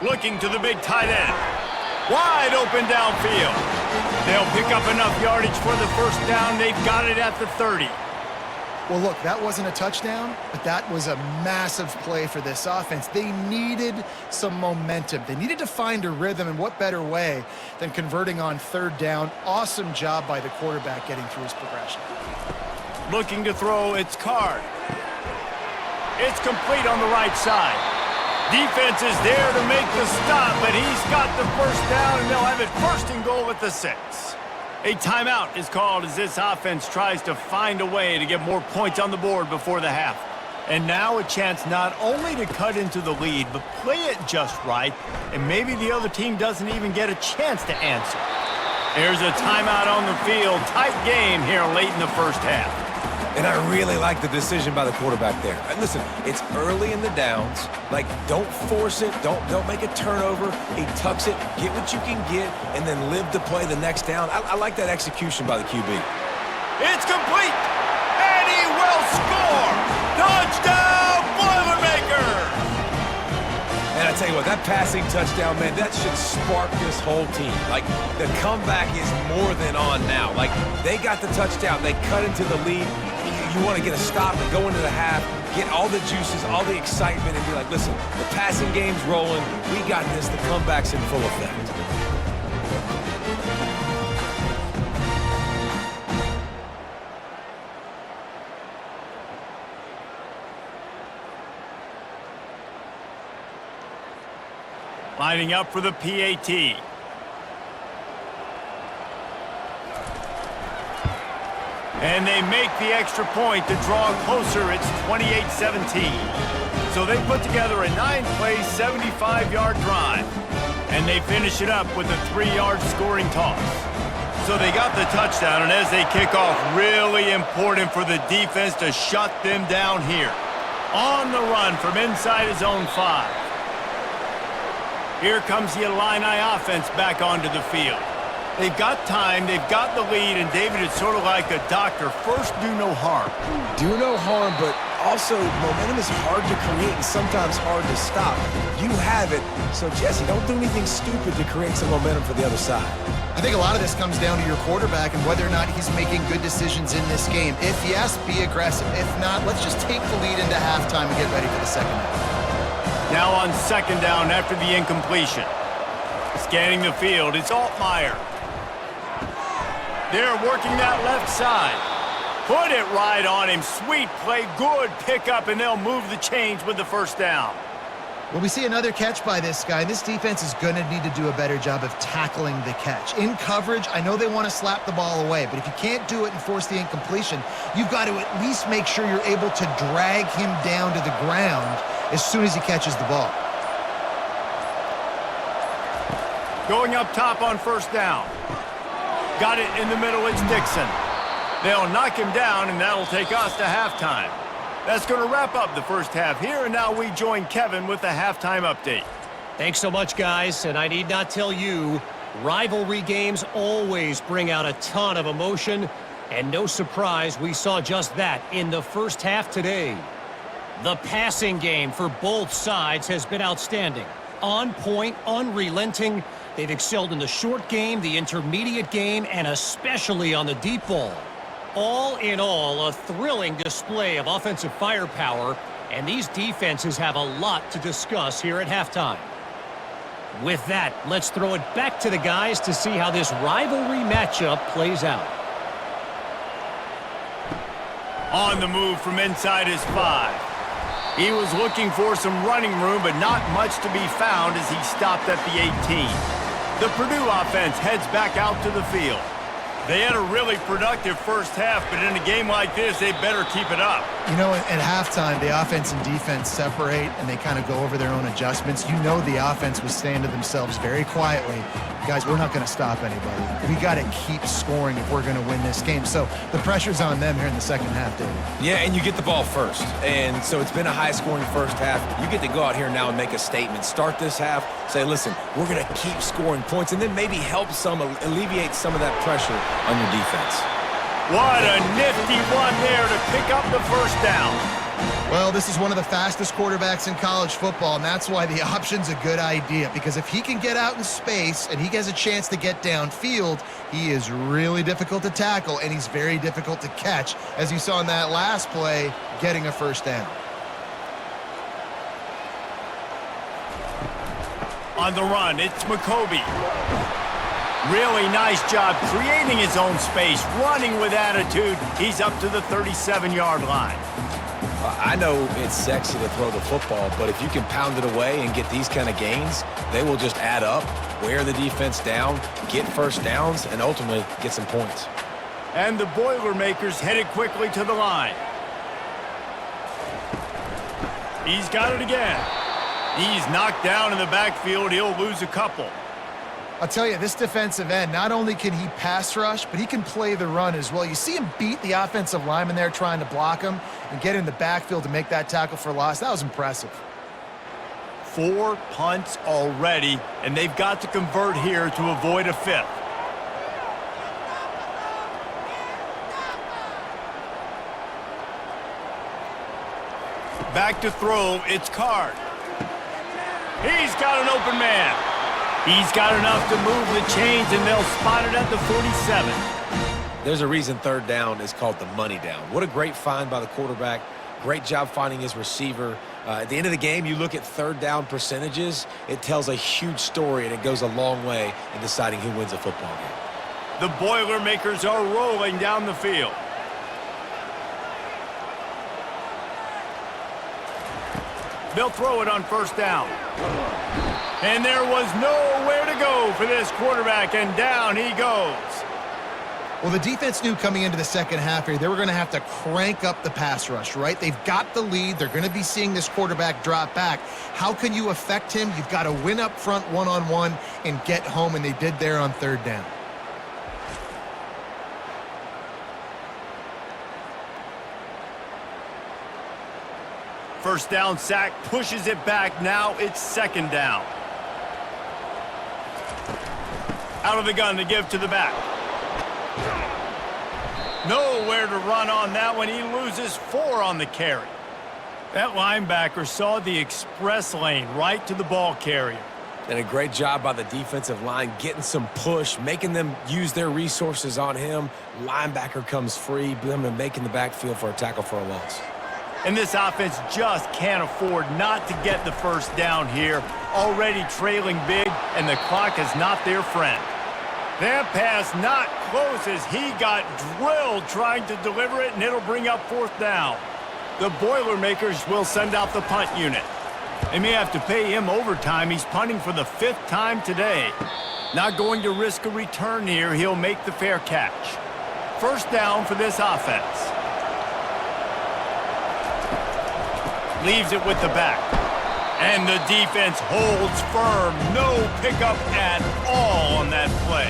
Looking to the big tight end. Wide open downfield. They'll pick up enough yardage for the first down. They've got it at the 30. Well, look, that wasn't a touchdown, but that was a massive play for this offense. They needed some momentum. They needed to find a rhythm, and what better way than converting on third down. Awesome job by the quarterback getting through his progression. Looking to throw, it's Card. It's complete on the right side. Defense is there to make the stop, but he's got the first down, and they'll have it first and goal at the 6. A timeout is called as this offense tries to find a way to get more points on the board before the half. And now a chance not only to cut into the lead, but play it just right, and maybe the other team doesn't even get a chance to answer. There's a timeout on the field. Tight game here late in the first half. And I really like the decision by the quarterback there. And listen, it's early in the downs. Like, don't force it. Don't make a turnover. He tucks it, get what you can get, and then live to play the next down. I like that execution by the QB. It's complete, and he will score. Touchdown, Boilermakers! And I tell you what, that passing touchdown, man, that should spark this whole team. Like, the comeback is more than on now. Like, they got the touchdown. They cut into the lead. You want to get a stop and go into the half, get all the juices, all the excitement, and be like, listen, the passing game's rolling. We got this. The comeback's in full effect. Lining up for the PAT. And they make the extra point to draw closer. It's 28-17. So they put together a 9-play, 75-yard drive. And they finish it up with a 3-yard scoring toss. So they got the touchdown, and as they kick off, really important for the defense to shut them down here. On the run from inside his own 5. Here comes the Illini offense back onto the field. They've got time, they've got the lead, and David, it's sort of like a doctor. First, do no harm. Do no harm, but also momentum is hard to create and sometimes hard to stop. You have it, so Jesse, don't do anything stupid to create some momentum for the other side. I think a lot of this comes down to your quarterback and whether or not he's making good decisions in this game. If yes, be aggressive. If not, let's just take the lead into halftime and get ready for the second half. Now on second down after the incompletion. Scanning the field, it's Altmaier. They're working that left side. Put it right on him. Sweet play, good pickup, and they'll move the chains with the first down. Well, we see another catch by this guy. This defense is going to need to do a better job of tackling the catch. In coverage, I know they want to slap the ball away, but if you can't do it and force the incompletion, you've got to at least make sure you're able to drag him down to the ground as soon as he catches the ball. Going up top on first down. Got it in the middle, it's Dixon. They'll knock him down, and that'll take us to halftime. That's going to wrap up the first half here, and now we join Kevin with the halftime update. Thanks so much, guys, and I need not tell you, rivalry games always bring out a ton of emotion, and no surprise, we saw just that in the first half today. The passing game for both sides has been outstanding. On point, unrelenting. They've excelled in the short game, the intermediate game, and especially on the deep ball. All in all, a thrilling display of offensive firepower, and these defenses have a lot to discuss here at halftime. With that, let's throw it back to the guys to see how this rivalry matchup plays out. On the move from inside his 5. He was looking for some running room, but not much to be found as he stopped at the 18. The Purdue offense heads back out to the field. They had a really productive first half, but in a game like this, they better keep it up. You know, at halftime, the offense and defense separate, and they kind of go over their own adjustments. You know the offense was saying to themselves very quietly, guys, we're not going to stop anybody. We got to keep scoring if we're going to win this game. So the pressure's on them here in the second half, David. Yeah, and you get the ball first. And so it's been a high-scoring first half. You get to go out here now and make a statement. Start this half, say, listen, we're going to keep scoring points, and then maybe help alleviate some of that pressure on your defense. What a nifty one there to pick up the first down. Well, this is one of the fastest quarterbacks in college football, and that's why the option's a good idea, because if he can get out in space and he has a chance to get downfield, he is really difficult to tackle, and he's very difficult to catch, as you saw in that last play, getting a first down. On the run, it's McCoby. Really nice job creating his own space, running with attitude. He's up to the 37-yard line. I know it's sexy to throw the football, but if you can pound it away and get these kind of gains, they will just add up, wear the defense down, get first downs, and ultimately get some points. And the Boilermakers headed quickly to the line. He's got it again. He's knocked down in the backfield. He'll lose a couple. I'll tell you, this defensive end, not only can he pass rush, but he can play the run as well. You see him beat the offensive lineman there trying to block him and get in the backfield to make that tackle for loss. That was impressive. 4 punts already, and they've got to convert here to avoid a 5th. Back to throw, it's Card. He's got an open man. He's got enough to move the chains, and they'll spot it at the 47. There's a reason third down is called the money down. What a great find by the quarterback. Great job finding his receiver. At the end of the game, you look at third down percentages. It tells a huge story, and it goes a long way in deciding who wins a football game. The Boilermakers are rolling down the field. They'll throw it on first down. And there was nowhere to go for this quarterback, and down he goes. Well, the defense knew coming into the second half here, they were going to have to crank up the pass rush, right? They've got the lead. They're going to be seeing this quarterback drop back. How can you affect him? You've got to win up front one-on-one and get home, and they did there on third down. First down sack, pushes it back. Now it's second down. Out of the gun to give to the back. Nowhere to run on that one. He loses 4 on the carry. That linebacker saw the express lane right to the ball carrier. And a great job by the defensive line, getting some push, making them use their resources on him. Linebacker comes free, making the backfield for a tackle for a loss. And this offense just can't afford not to get the first down here. Already trailing big, and the clock is not their friend. That pass not close as he got drilled trying to deliver it, and it'll bring up fourth down. The Boilermakers will send out the punt unit. They may have to pay him overtime. He's punting for the 5th time today. Not going to risk a return here. He'll make the fair catch. First down for this offense. Leaves it with the back. And the defense holds firm. No pickup at all on that play.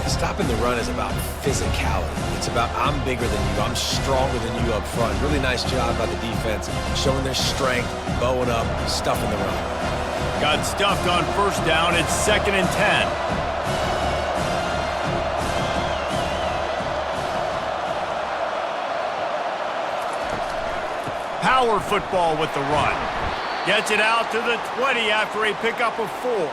Stopping the run is about physicality. It's about I'm bigger than you, I'm stronger than you up front. Really nice job by the defense, showing their strength, bowing up, stuffing the run. Got stuffed on first down. It's 2nd and 10. Power football with the run. Gets it out to the 20 after a pickup of 4.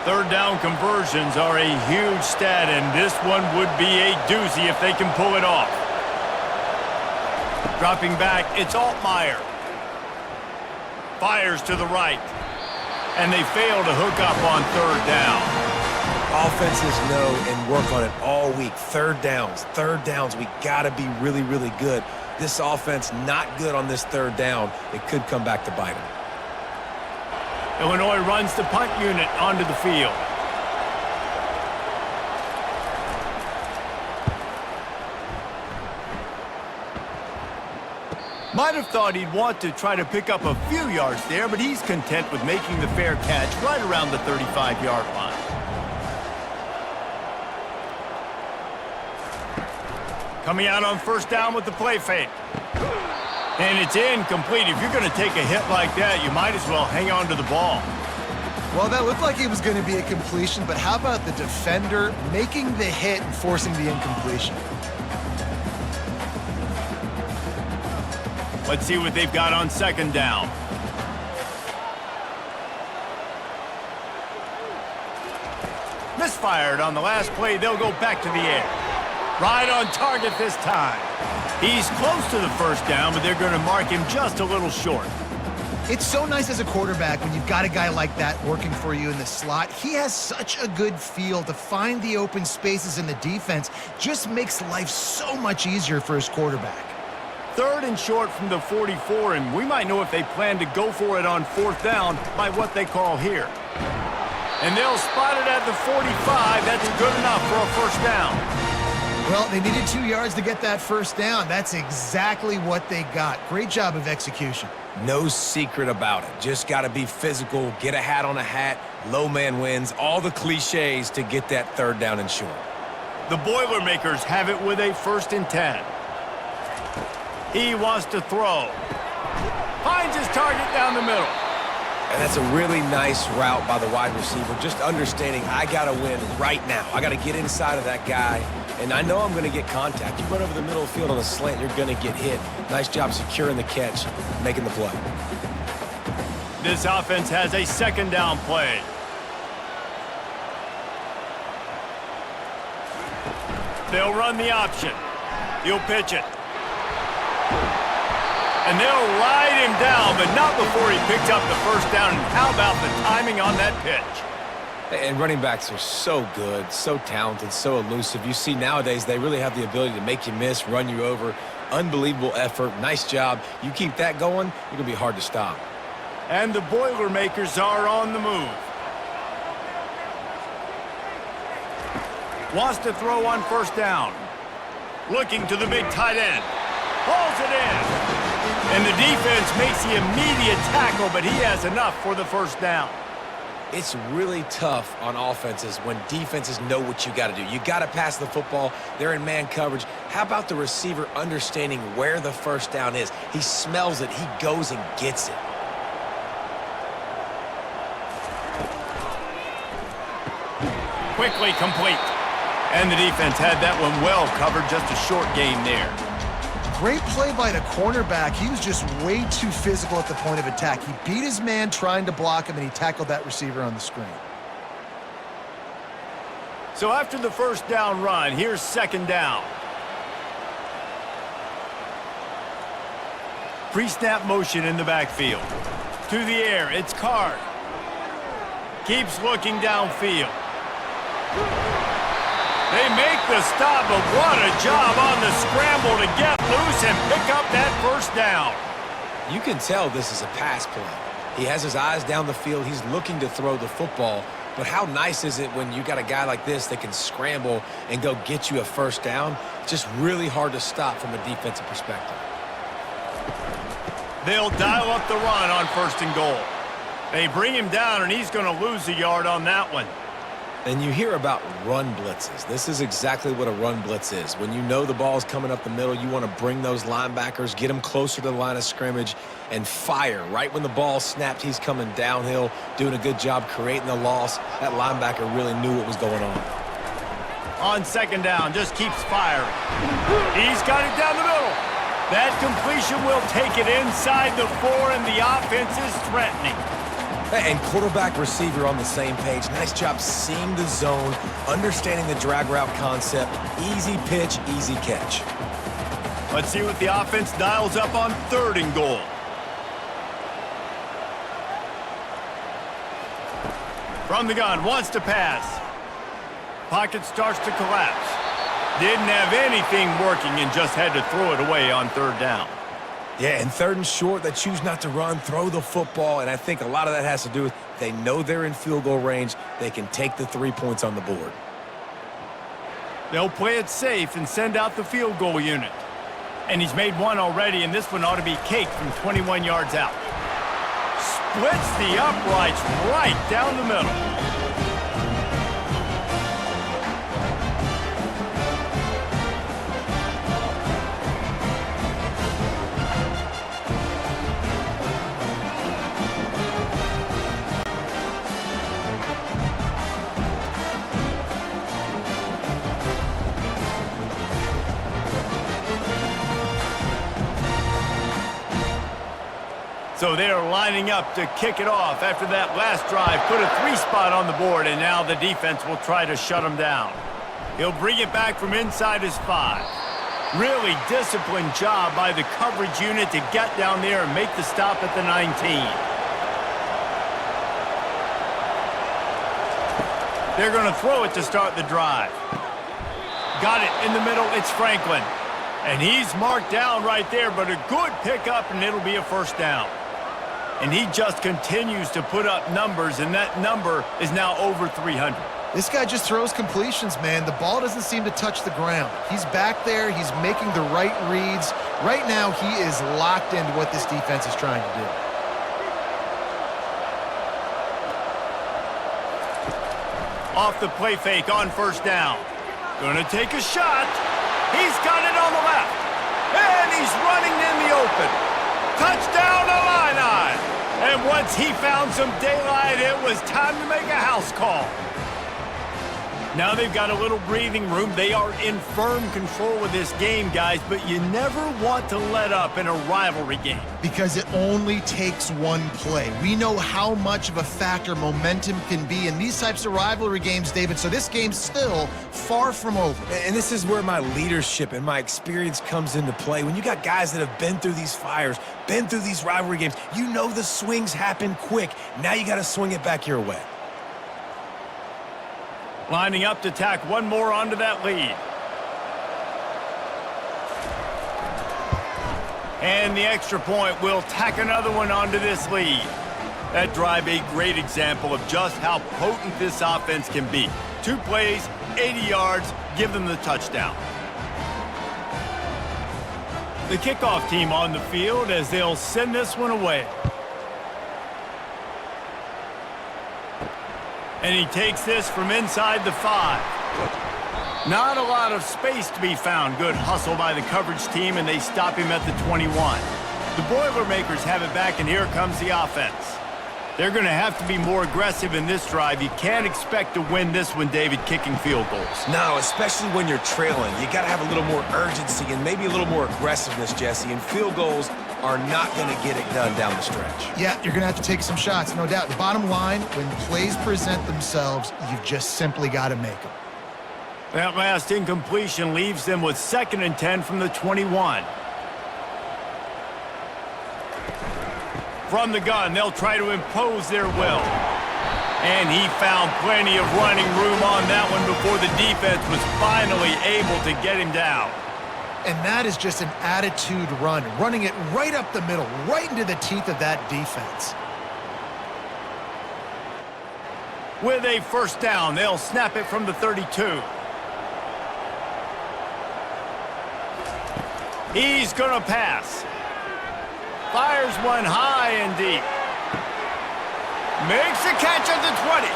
Third down conversions are a huge stat, and this one would be a doozy if they can pull it off. Dropping back, it's Altmaier. Fires to the right. And they fail to hook up on third down. Offenses know and work on it all week. Third downs. We got to be really, really good. This offense not good on this third down. It could come back to bite them. Illinois runs the punt unit onto the field. Might have thought he'd want to try to pick up a few yards there, but he's content with making the fair catch right around the 35-yard line. Coming out on first down with the play fake. And it's incomplete. If you're going to take a hit like that, you might as well hang on to the ball. Well, that looked like it was going to be a completion, but how about the defender making the hit and forcing the incompletion? Let's see what they've got on second down. Misfired on the last play. They'll go back to the air. Right on target this time. He's close to the first down, but they're going to mark him just a little short. It's so nice as a quarterback when you've got a guy like that working for you in the slot. He has such a good feel to find the open spaces in the defense. Just makes life so much easier for his quarterback. Third and short from the 44, and we might know if they plan to go for it on fourth down by what they call here. And they'll spot it at the 45. That's good enough for a first down. Well, they needed 2 yards to get that first down. That's exactly what they got. Great job of execution. No secret about it. Just got to be physical, get a hat on a hat, low man wins, all the cliches to get that third down and short. The Boilermakers have it with a 1st and 10. He wants to throw. Finds his target down the middle. And that's a really nice route by the wide receiver, just understanding I got to win right now. I got to get inside of that guy, and I know I'm going to get contact. You run over the middle of the field on a slant, you're going to get hit. Nice job securing the catch, making the play. This offense has a 2nd down play. They'll run the option. He'll pitch it. And they'll ride him down, but not before he picks up the first down. And how about the timing on that pitch? And running backs are so good, so talented, so elusive. You see nowadays they really have the ability to make you miss, run you over. Unbelievable effort. Nice job. You keep that going, you're going to be hard to stop. And the Boilermakers are on the move. Wants to throw on first down. Looking to the big tight end. Hauls it in. And the defense makes the immediate tackle, but he has enough for the first down. It's really tough on offenses when defenses know what you got to do. You got to pass the football. They're in man coverage. How about the receiver understanding where the first down is? He smells it. He goes and gets it. Quickly complete. And the defense had that one well covered. Just a short gain there. Great play by the cornerback. He was just way too physical at the point of attack. He beat his man trying to block him, and he tackled that receiver on the screen. So after the first down run, here's 2nd down. Pre-snap motion in the backfield. To the air, it's Card. Keeps looking downfield. They make the stop, but what a job on the scramble to get loose and pick up that first down. You can tell this is a pass play. He has his eyes down the field. He's looking to throw the football, but how nice is it when you got a guy like this that can scramble and go get you a first down? It's just really hard to stop from a defensive perspective. They'll dial up the run on 1st and goal. They bring him down, and he's going to lose a yard on that one. And you hear about run blitzes. This is exactly what a run blitz is. When you know the ball is coming up the middle, you want to bring those linebackers, get them closer to the line of scrimmage, and fire. Right when the ball snapped, he's coming downhill, doing a good job creating the loss. That linebacker really knew what was going on. On 2nd down, just keeps firing. He's got it down the middle. That completion will take it inside the 4, and the offense is threatening. And quarterback receiver on the same page. Nice job seeing the zone, understanding the drag route concept. Easy pitch, easy catch. Let's see what the offense dials up on 3rd and goal. From the gun, wants to pass. Pocket starts to collapse. Didn't have anything working and just had to throw it away on 3rd down. Yeah, and 3rd and short, they choose not to run, throw the football, and I think a lot of that has to do with they know they're in field goal range. They can take the 3 points on the board. They'll play it safe and send out the field goal unit. And he's made one already, and this one ought to be caked from 21 yards out. Splits the uprights right down the middle. So they are lining up to kick it off after that last drive. Put a 3 spot on the board, and now the defense will try to shut him down. He'll bring it back from inside his 5. Really disciplined job by the coverage unit to get down there and make the stop at the 19. They're going to throw it to start the drive. Got it in the middle. It's Franklin. And he's marked down right there, but a good pickup, and it'll be a first down. And he just continues to put up numbers, and that number is now over 300. This guy just throws completions, man. The ball doesn't seem to touch the ground. He's back there. He's making the right reads. Right now, he is locked into what this defense is trying to do. Off the play fake on 1st down. Gonna take a shot. He's got it on the left. And he's running in the open. Touchdown, Illini! And once he found some daylight, it was time to make a house call. Now they've got a little breathing room. They are in firm control of this game, guys, but you never want to let up in a rivalry game. Because it only takes one play. We know how much of a factor momentum can be in these types of rivalry games, David, so this game's still far from over. And this is where my leadership and my experience comes into play. When you got guys that have been through these fires, been through these rivalry games, you know the swings happen quick. Now you got to swing it back your way. Lining up to tack one more onto that lead. And the extra point will tack another one onto this lead. That drive, a great example of just how potent this offense can be. 2 plays, 80 yards, give them the touchdown. The kickoff team on the field as they'll send this one away. And he takes this from inside the 5. Not a lot of space to be found. Good hustle by the coverage team, and they stop him at the 21. The Boilermakers have it back, and here comes the offense. They're going to have to be more aggressive in this drive. You can't expect to win this one, David, kicking field goals. No, especially when you're trailing. You got to have a little more urgency and maybe a little more aggressiveness, Jesse, and field goals are not going to get it done down the stretch. Yeah, you're going to have to take some shots, no doubt. Bottom line, when plays present themselves, you've just simply got to make them. That last incompletion leaves them with 2nd and 10 from the 21. From the gun, they'll try to impose their will. And he found plenty of running room on that one before the defense was finally able to get him down. And that is just an attitude run, running it right up the middle, right into the teeth of that defense. with a first down. They'll snap it from the 32. He's going to pass. Fires one high and deep. Makes a catch at the 20.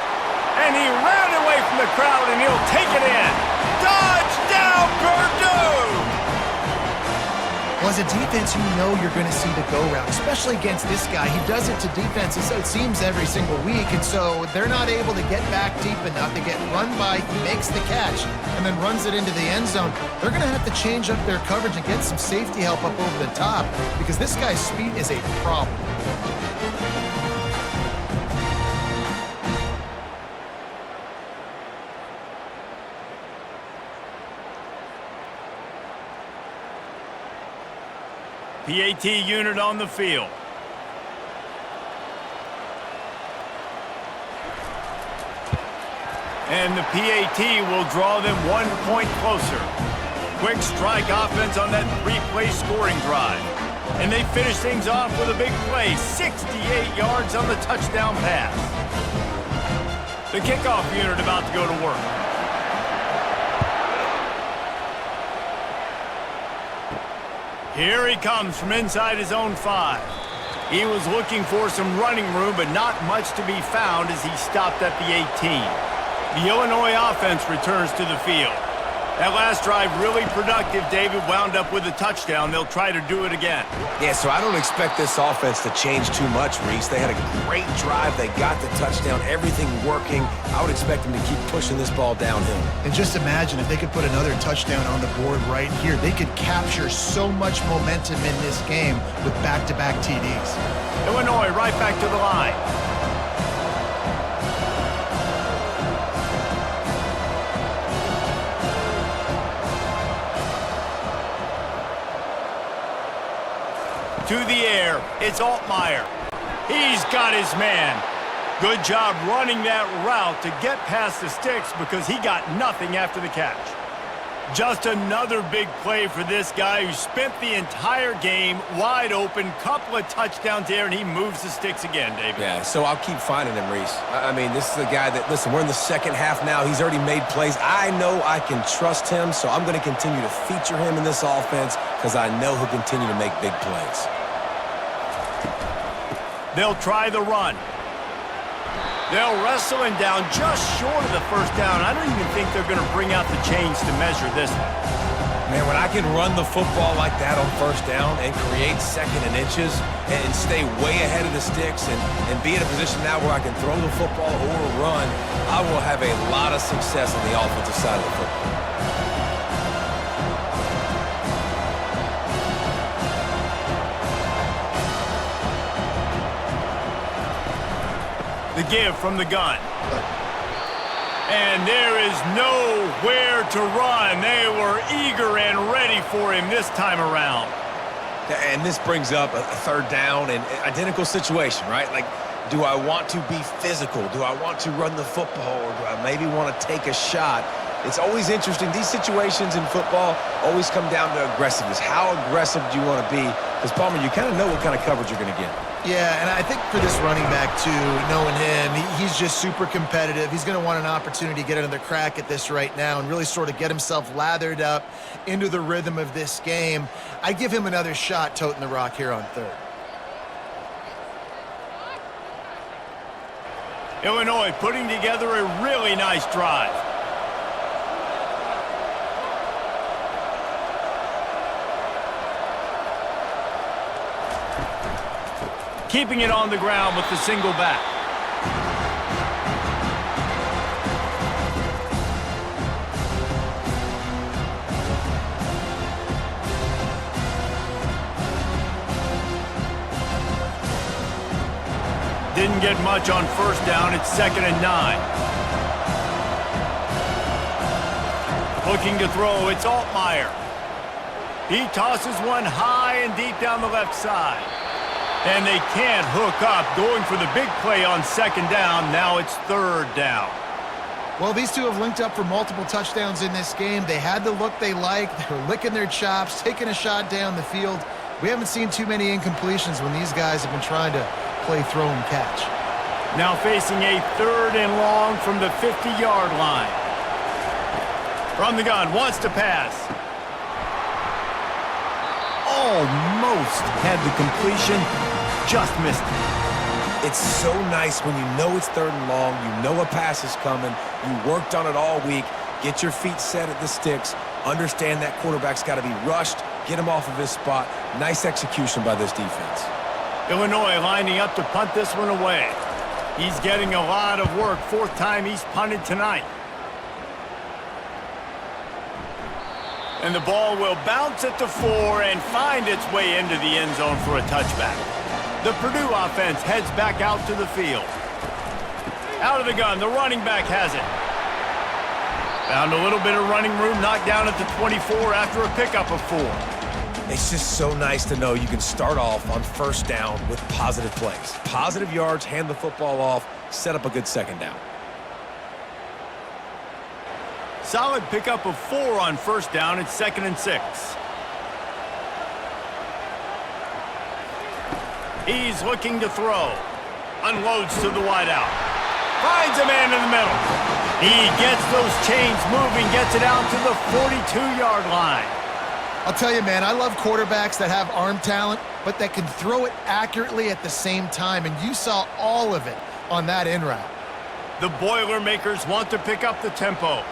And he ran away from the crowd, and he'll take it in. Touchdown, Purdue! Well, as a defense, you know you're going to see the go route, especially against this guy. He does it to defenses, it seems, every single week, and so they're not able to get back deep enough. They get run by, he makes the catch, and then runs it into the end zone. They're going to have to change up their coverage and get some safety help up over the top because this guy's speed is a problem. PAT unit on the field. And the PAT will draw them 1 point closer. Quick strike offense on that 3-play scoring drive. And they finish things off with a big play, 68 yards on the touchdown pass. The kickoff unit about to go to work. Here he comes from inside his own 5. He was looking for some running room, but not much to be found as he stopped at the 18. The Illinois offense returns to the field. That last drive really productive. David wound up with a touchdown. They'll try to do it again. Yeah, so I don't expect this offense to change too much, Reese. They had a great drive. They got the touchdown, everything working. I would expect them to keep pushing this ball downhill. And just imagine if they could put another touchdown on the board right here. They could capture so much momentum in this game with back-to-back TDs. Illinois right back to the line. To the air, it's Altmaier. He's got his man. Good job running that route to get past the sticks because he got nothing after the catch. Just another big play for this guy who spent the entire game wide open, couple of touchdowns there, and he moves the sticks again, David. Yeah, so I'll keep finding him, Reese. I mean, this is a guy that, listen, we're in the second half now. He's already made plays. I know I can trust him, so I'm going to continue to feature him in this offense because I know he'll continue to make big plays. They'll try the run. They'll wrestle him down just short of the first down. I don't even think they're going to bring out the chains to measure this one. Man, when I can run the football like that on first down and create second and inches and stay way ahead of the sticks and be in a position now where I can throw the football or run, I will have a lot of success on the offensive side of the football. The give from the gun. And there is nowhere to run. They were eager and ready for him this time around. And this brings up a third down and identical situation, right? Like, do I want to be physical? Do I want to run the football? Or do I maybe want to take a shot? It's always interesting. These situations in football always come down to aggressiveness. How aggressive do you want to be? Because, Palmer, you kind of know what kind of coverage you're going to get. Yeah, and I think for this running back, too, knowing him, he's just super competitive. He's going to want an opportunity to get another crack at this right now and really sort of get himself lathered up into the rhythm of this game. I give him another shot toting the rock here on third. Illinois putting together a really nice drive. Keeping it on the ground with the single back. Didn't get much on first down. It's 2nd and 9. Looking to throw. It's Altmaier. He tosses one high and deep down the left side. And they can't hook up, going for the big play on 2nd down. Now it's 3rd down. Well, these two have linked up for multiple touchdowns in this game. They had the look they liked. They were licking their chops, taking a shot down the field. We haven't seen too many incompletions when these guys have been trying to play throw and catch. Now facing a 3rd and long from the 50-yard line. From the gun, wants to pass. Almost had the completion, just missed it. It's so nice when you know it's 3rd and long, you know a pass is coming, you worked on it all week, get your feet set at the sticks, understand that quarterback's got to be rushed, get him off of his spot. Nice execution by this defense. Illinois lining up to punt this one away. He's getting a lot of work, 4th time he's punted tonight. And the ball will bounce at the 4 and find its way into the end zone for a touchback. The Purdue offense heads back out to the field. Out of the gun, the running back has it. Found a little bit of running room, knocked down at the 24 after a pickup of 4. It's just so nice to know you can start off on 1st down with positive plays. Positive yards, hand the football off, set up a good 2nd down. Solid pickup of 4 on 1st down. It's 2nd and 6. He's looking to throw. Unloads to the wideout. Finds a man in the middle. He gets those chains moving, gets it out to the 42-yard line. I'll tell you, man, I love quarterbacks that have arm talent, but that can throw it accurately at the same time, and you saw all of it on that in route. The Boilermakers want to pick up the tempo.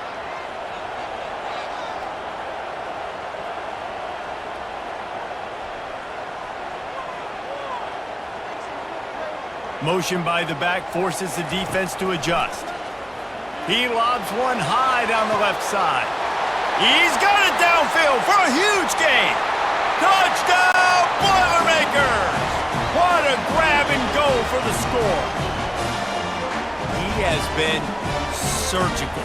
Motion by the back forces the defense to adjust. He lobs one high down the left side. He's got it downfield for a huge gain. Touchdown, Boilermakers! What a grab and go for the score. He has been surgical.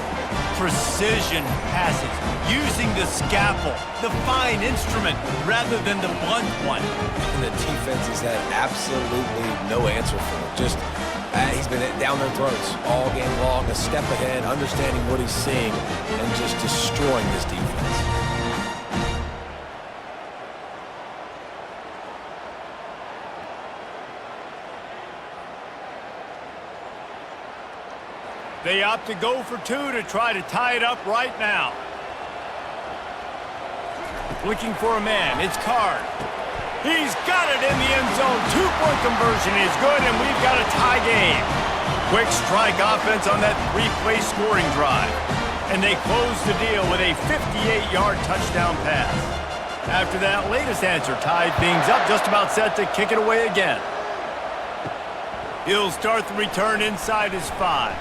Precision passes, using the scalpel, the fine instrument, rather than the blunt one. And the defense has had absolutely no answer for it. Just, he's been down their throats all game long, a step ahead, understanding what he's seeing, and just destroying this defense. They opt to go for 2 to try to tie it up right now. Looking for a man, it's Card. He's got it in the end zone. 2-point conversion is good, and we've got a tie game. Quick strike offense on that 3-play scoring drive. And they close the deal with a 58-yard touchdown pass. After that latest answer tied things up, just about set to kick it away again. He'll start the return inside his 5.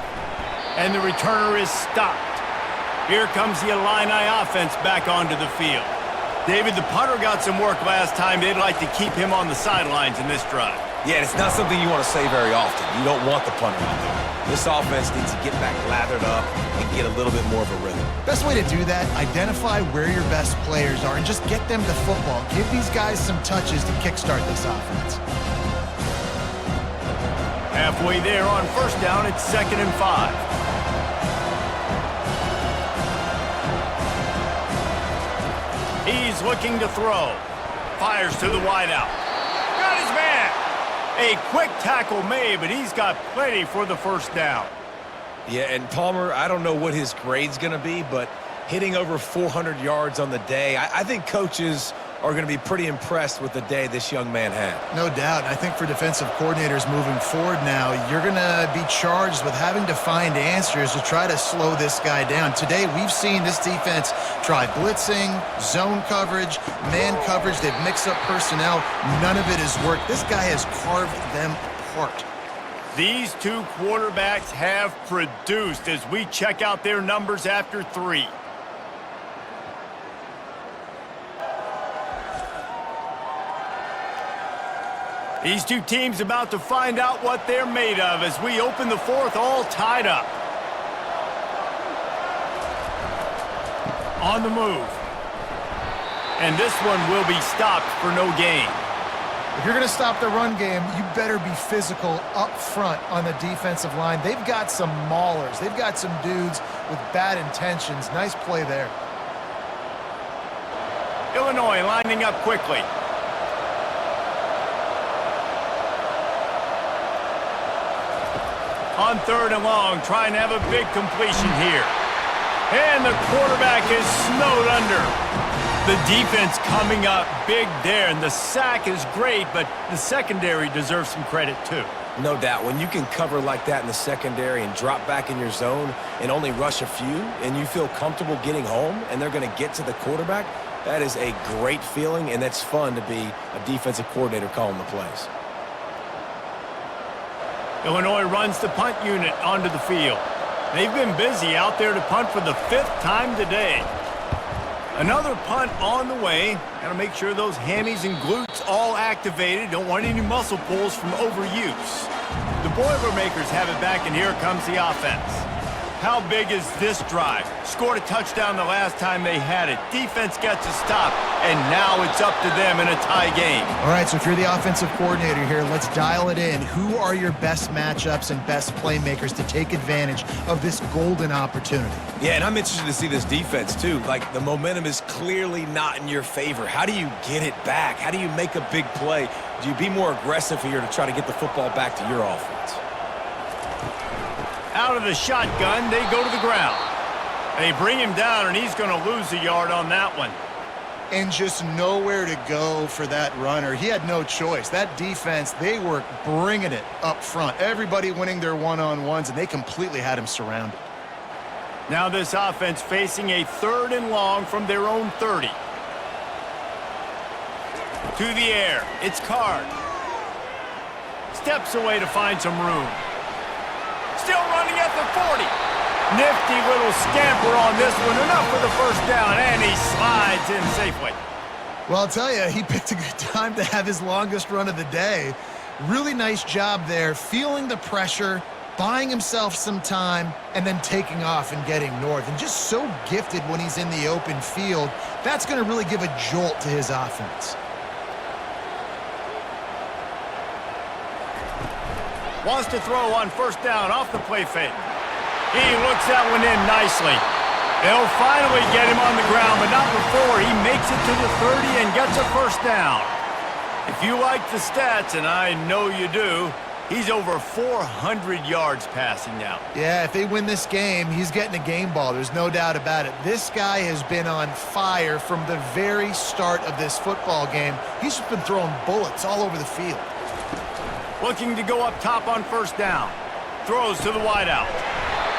And the returner is stopped. Here comes the Illini offense back onto the field. David, the punter got some work last time. They'd like to keep him on the sidelines in this drive. Yeah, it's not something you want to say very often. You don't want the punter out there. This offense needs to get back lathered up and get a little bit more of a rhythm. Best way to do that, identify where your best players are and just get them to football. Give these guys some touches to kickstart this offense. Halfway there on 1st down, it's 2nd and 5. He's looking to throw. Fires to the wideout. Got his man. A quick tackle made, but he's got plenty for the 1st down. Yeah, and Palmer, I don't know what his grade's going to be, but hitting over 400 yards on the day, I think coaches are going to be pretty impressed with the day this young man had. No doubt. I think for defensive coordinators moving forward now, you're going to be charged with having to find answers to try to slow this guy down. Today, we've seen this defense try blitzing, zone coverage, man coverage. They've mixed up personnel. None of it has worked. This guy has carved them apart. These 2 quarterbacks have produced as we check out their numbers after 3. These 2 teams about to find out what they're made of as we open the 4th all tied up. On the move. And this one will be stopped for no gain. If you're going to stop the run game, you better be physical up front on the defensive line. They've got some maulers. They've got some dudes with bad intentions. Nice play there. Illinois lining up quickly. On 3rd and long, trying to have a big completion here. And the quarterback is snowed under. The defense coming up big there, and the sack is great, but the secondary deserves some credit too. No doubt. When you can cover like that in the secondary and drop back in your zone and only rush a few, and you feel comfortable getting home and they're going to get to the quarterback, that is a great feeling, and that's fun to be a defensive coordinator calling the plays. Illinois runs the punt unit onto the field. They've been busy out there to punt for the 5th time today. Another punt on the way. Got to make sure those hammies and glutes all activated. Don't want any muscle pulls from overuse. The Boilermakers have it back, and here comes the offense. How big is this drive? Scored a touchdown the last time they had it. Defense gets a stop, and now it's up to them in a tie game. All right, so if you're the offensive coordinator here, let's dial it in. Who are your best matchups and best playmakers to take advantage of this golden opportunity? Yeah, and I'm interested to see this defense, too. Like, the momentum is clearly not in your favor. How do you get it back? How do you make a big play? Do you be more aggressive here to try to get the football back to your offense? Out of the shotgun, they go to the ground. They bring him down, and he's going to lose a yard on that one. And just nowhere to go for that runner. He had no choice. That defense, they were bringing it up front. Everybody winning their one-on-ones, and they completely had him surrounded. Now this offense facing a 3rd and long from their own 30. To the air, it's Card. Steps away to find some room. Still running at the 40. Nifty little scamper on this one. Enough for the 1st down, and he slides in safely. Well, I'll tell you, he picked a good time to have his longest run of the day. Really nice job there, feeling the pressure, buying himself some time, and then taking off and getting north. And just so gifted when he's in the open field. That's going to really give a jolt to his offense. Wants to throw on 1st down off the play fake. He looks that one in nicely. They'll finally get him on the ground, but not before he makes it to the 30 and gets a 1st down. If you like the stats, and I know you do, he's over 400 yards passing now. Yeah, if they win this game, he's getting a game ball. There's no doubt about it. This guy has been on fire from the very start of this football game. He's just been throwing bullets all over the field. Looking to go up top on 1st down. Throws to the wideout.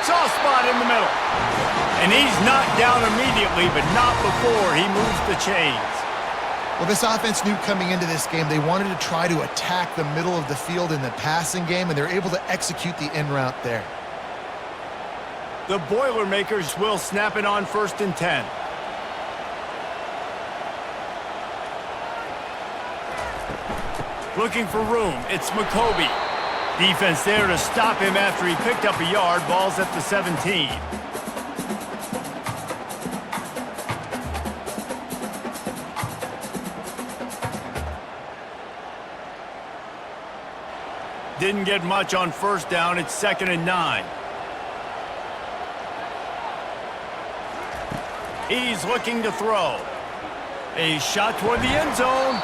Soft spot in the middle. And he's knocked down immediately, but not before he moves the chains. Well, this offense knew coming into this game they wanted to try to attack the middle of the field in the passing game, and they're able to execute the in route there. The Boilermakers will snap it on 1st and 10. Looking for room, it's McCoby. Defense there to stop him after he picked up a yard. Ball's at the 17. Didn't get much on 1st down. It's 2nd and 9. He's looking to throw. A shot toward the end zone.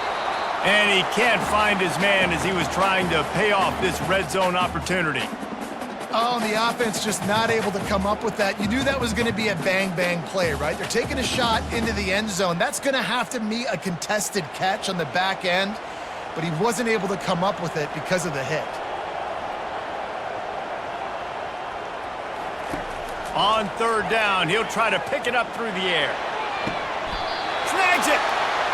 And he can't find his man as he was trying to pay off this red zone opportunity. Oh, and the offense just not able to come up with that. You knew that was going to be a bang-bang play, right? They're taking a shot into the end zone. That's going to have to be a contested catch on the back end, but he wasn't able to come up with it because of the hit. On 3rd down, he'll try to pick it up through the air. Snags it!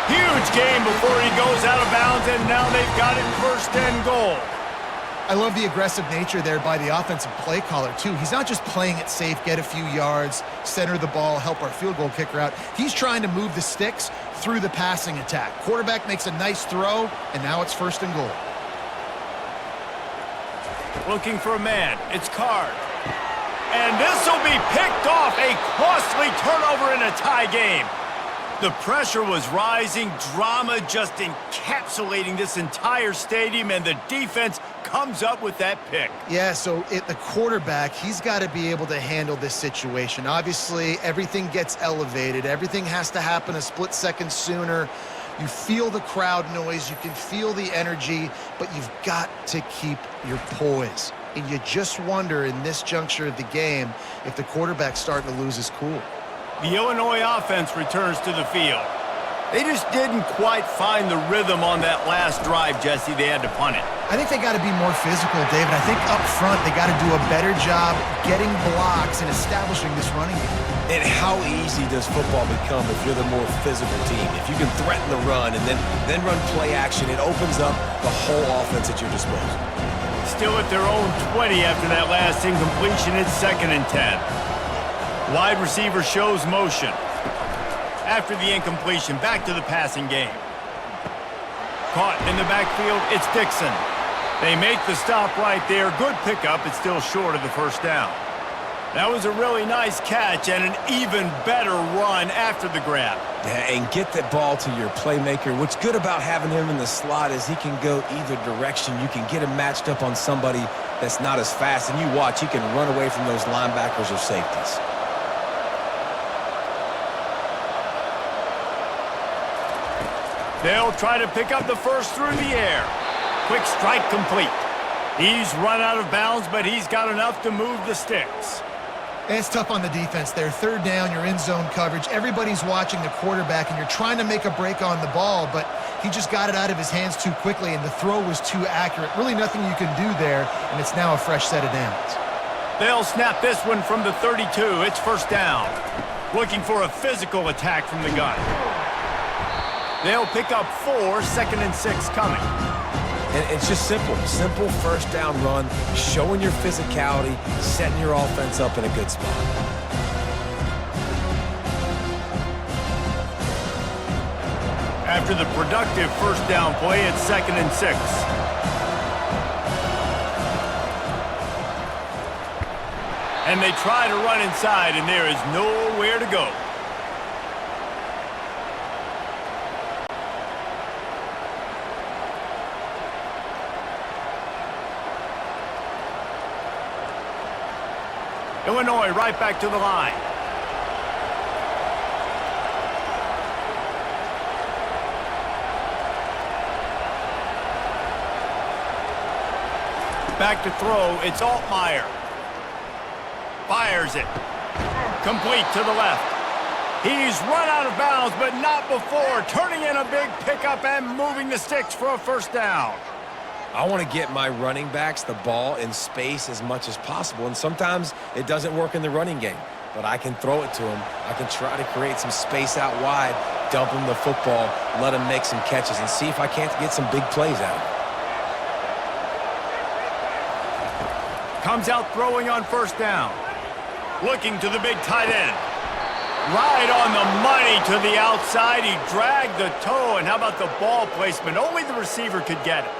Huge game before he goes out of bounds, and now they've got it 1st and goal. I love the aggressive nature there by the offensive play caller, too. He's not just playing it safe, get a few yards, center the ball, help our field goal kicker out. He's trying to move the sticks through the passing attack. Quarterback makes a nice throw, and now it's 1st and goal. Looking for a man. It's Card. And this will be picked off. A costly turnover in a tie game. The pressure was rising, drama just encapsulating this entire stadium, and the defense comes up with that pick. Yeah, so the quarterback, he's got to be able to handle this situation. Obviously, everything gets elevated. Everything has to happen a split second sooner. You feel the crowd noise. You can feel the energy, but you've got to keep your poise. and you just wonder in this juncture of the game if the quarterback's starting to lose his cool. The Illinois offense returns to the field. They just didn't quite find the rhythm on that last drive, Jesse. They had to punt it. I think they got to be more physical, David. I think up front they got to do a better job getting blocks and establishing this running game. And how easy does football become if you're the more physical team? If you can threaten the run and then run play action, it opens up the whole offense at your disposal. Still at their own 20 after that last incompletion. It's 2nd and 10. Wide receiver shows motion. After the incompletion, back to the passing game. Caught in the backfield, it's Dixon. They make the stop right there. Good pickup. It's still short of the first down. That was a really nice catch and an even better run after the grab. Yeah, and get that ball to your playmaker. What's good about having him in the slot is he can go either direction. You can get him matched up on somebody that's not as fast. And you watch, he can run away from those linebackers or safeties. They'll try to pick up the first through the air. Quick strike complete. He's run out of bounds, but he's got enough to move the sticks. It's tough on the defense there. 3rd down, you're in zone coverage. Everybody's watching the quarterback, and you're trying to make a break on the ball, but he just got it out of his hands too quickly, and the throw was too accurate. Really nothing you can do there, and it's now a fresh set of downs. They'll snap this one from the 32. It's 1st down. Looking for a physical attack from the gun. They'll pick up 4, 2nd and 6 coming. And it's just simple 1st down run, showing your physicality, setting your offense up in a good spot. After the productive 1st down play, it's 2nd and 6. And they try to run inside, and there is nowhere to go. Illinois right back to the line. Back to throw, it's Altmaier. Fires it. Complete to the left. He's run out of bounds, but not before. Turning in a big pickup and moving the sticks for a 1st down. I want to get my running backs the ball in space as much as possible, and sometimes it doesn't work in the running game, but I can throw it to them. I can try to create some space out wide, dump them the football, let them make some catches, and see if I can't get some big plays out of it. Comes out throwing on 1st down. Looking to the big tight end. Right on the money to the outside. He dragged the toe, and how about the ball placement? Only the receiver could get it.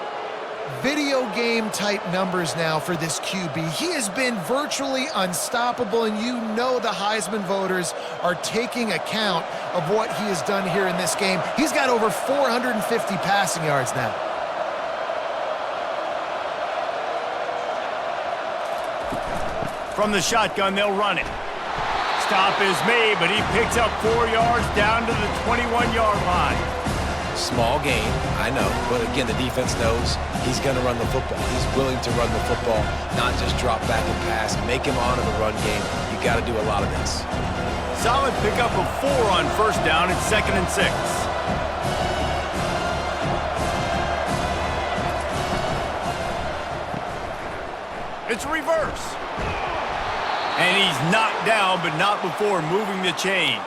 Video game type numbers now for this QB. He has been virtually unstoppable, and you know the Heisman voters are taking account of what he has done here in this game. He's got over 450 passing yards now. From the shotgun, they'll run it. Stop is made, but he picks up 4 yards down to the 21-yard line. Small gain, I know, but again, the defense knows he's going to run the football. He's willing to run the football, not just drop back and pass, make him honor the run game. You got to do a lot of this. Solid pickup of 4 on 1st down. It's 2nd and 6. It's a reverse. And he's knocked down, but not before moving the chains.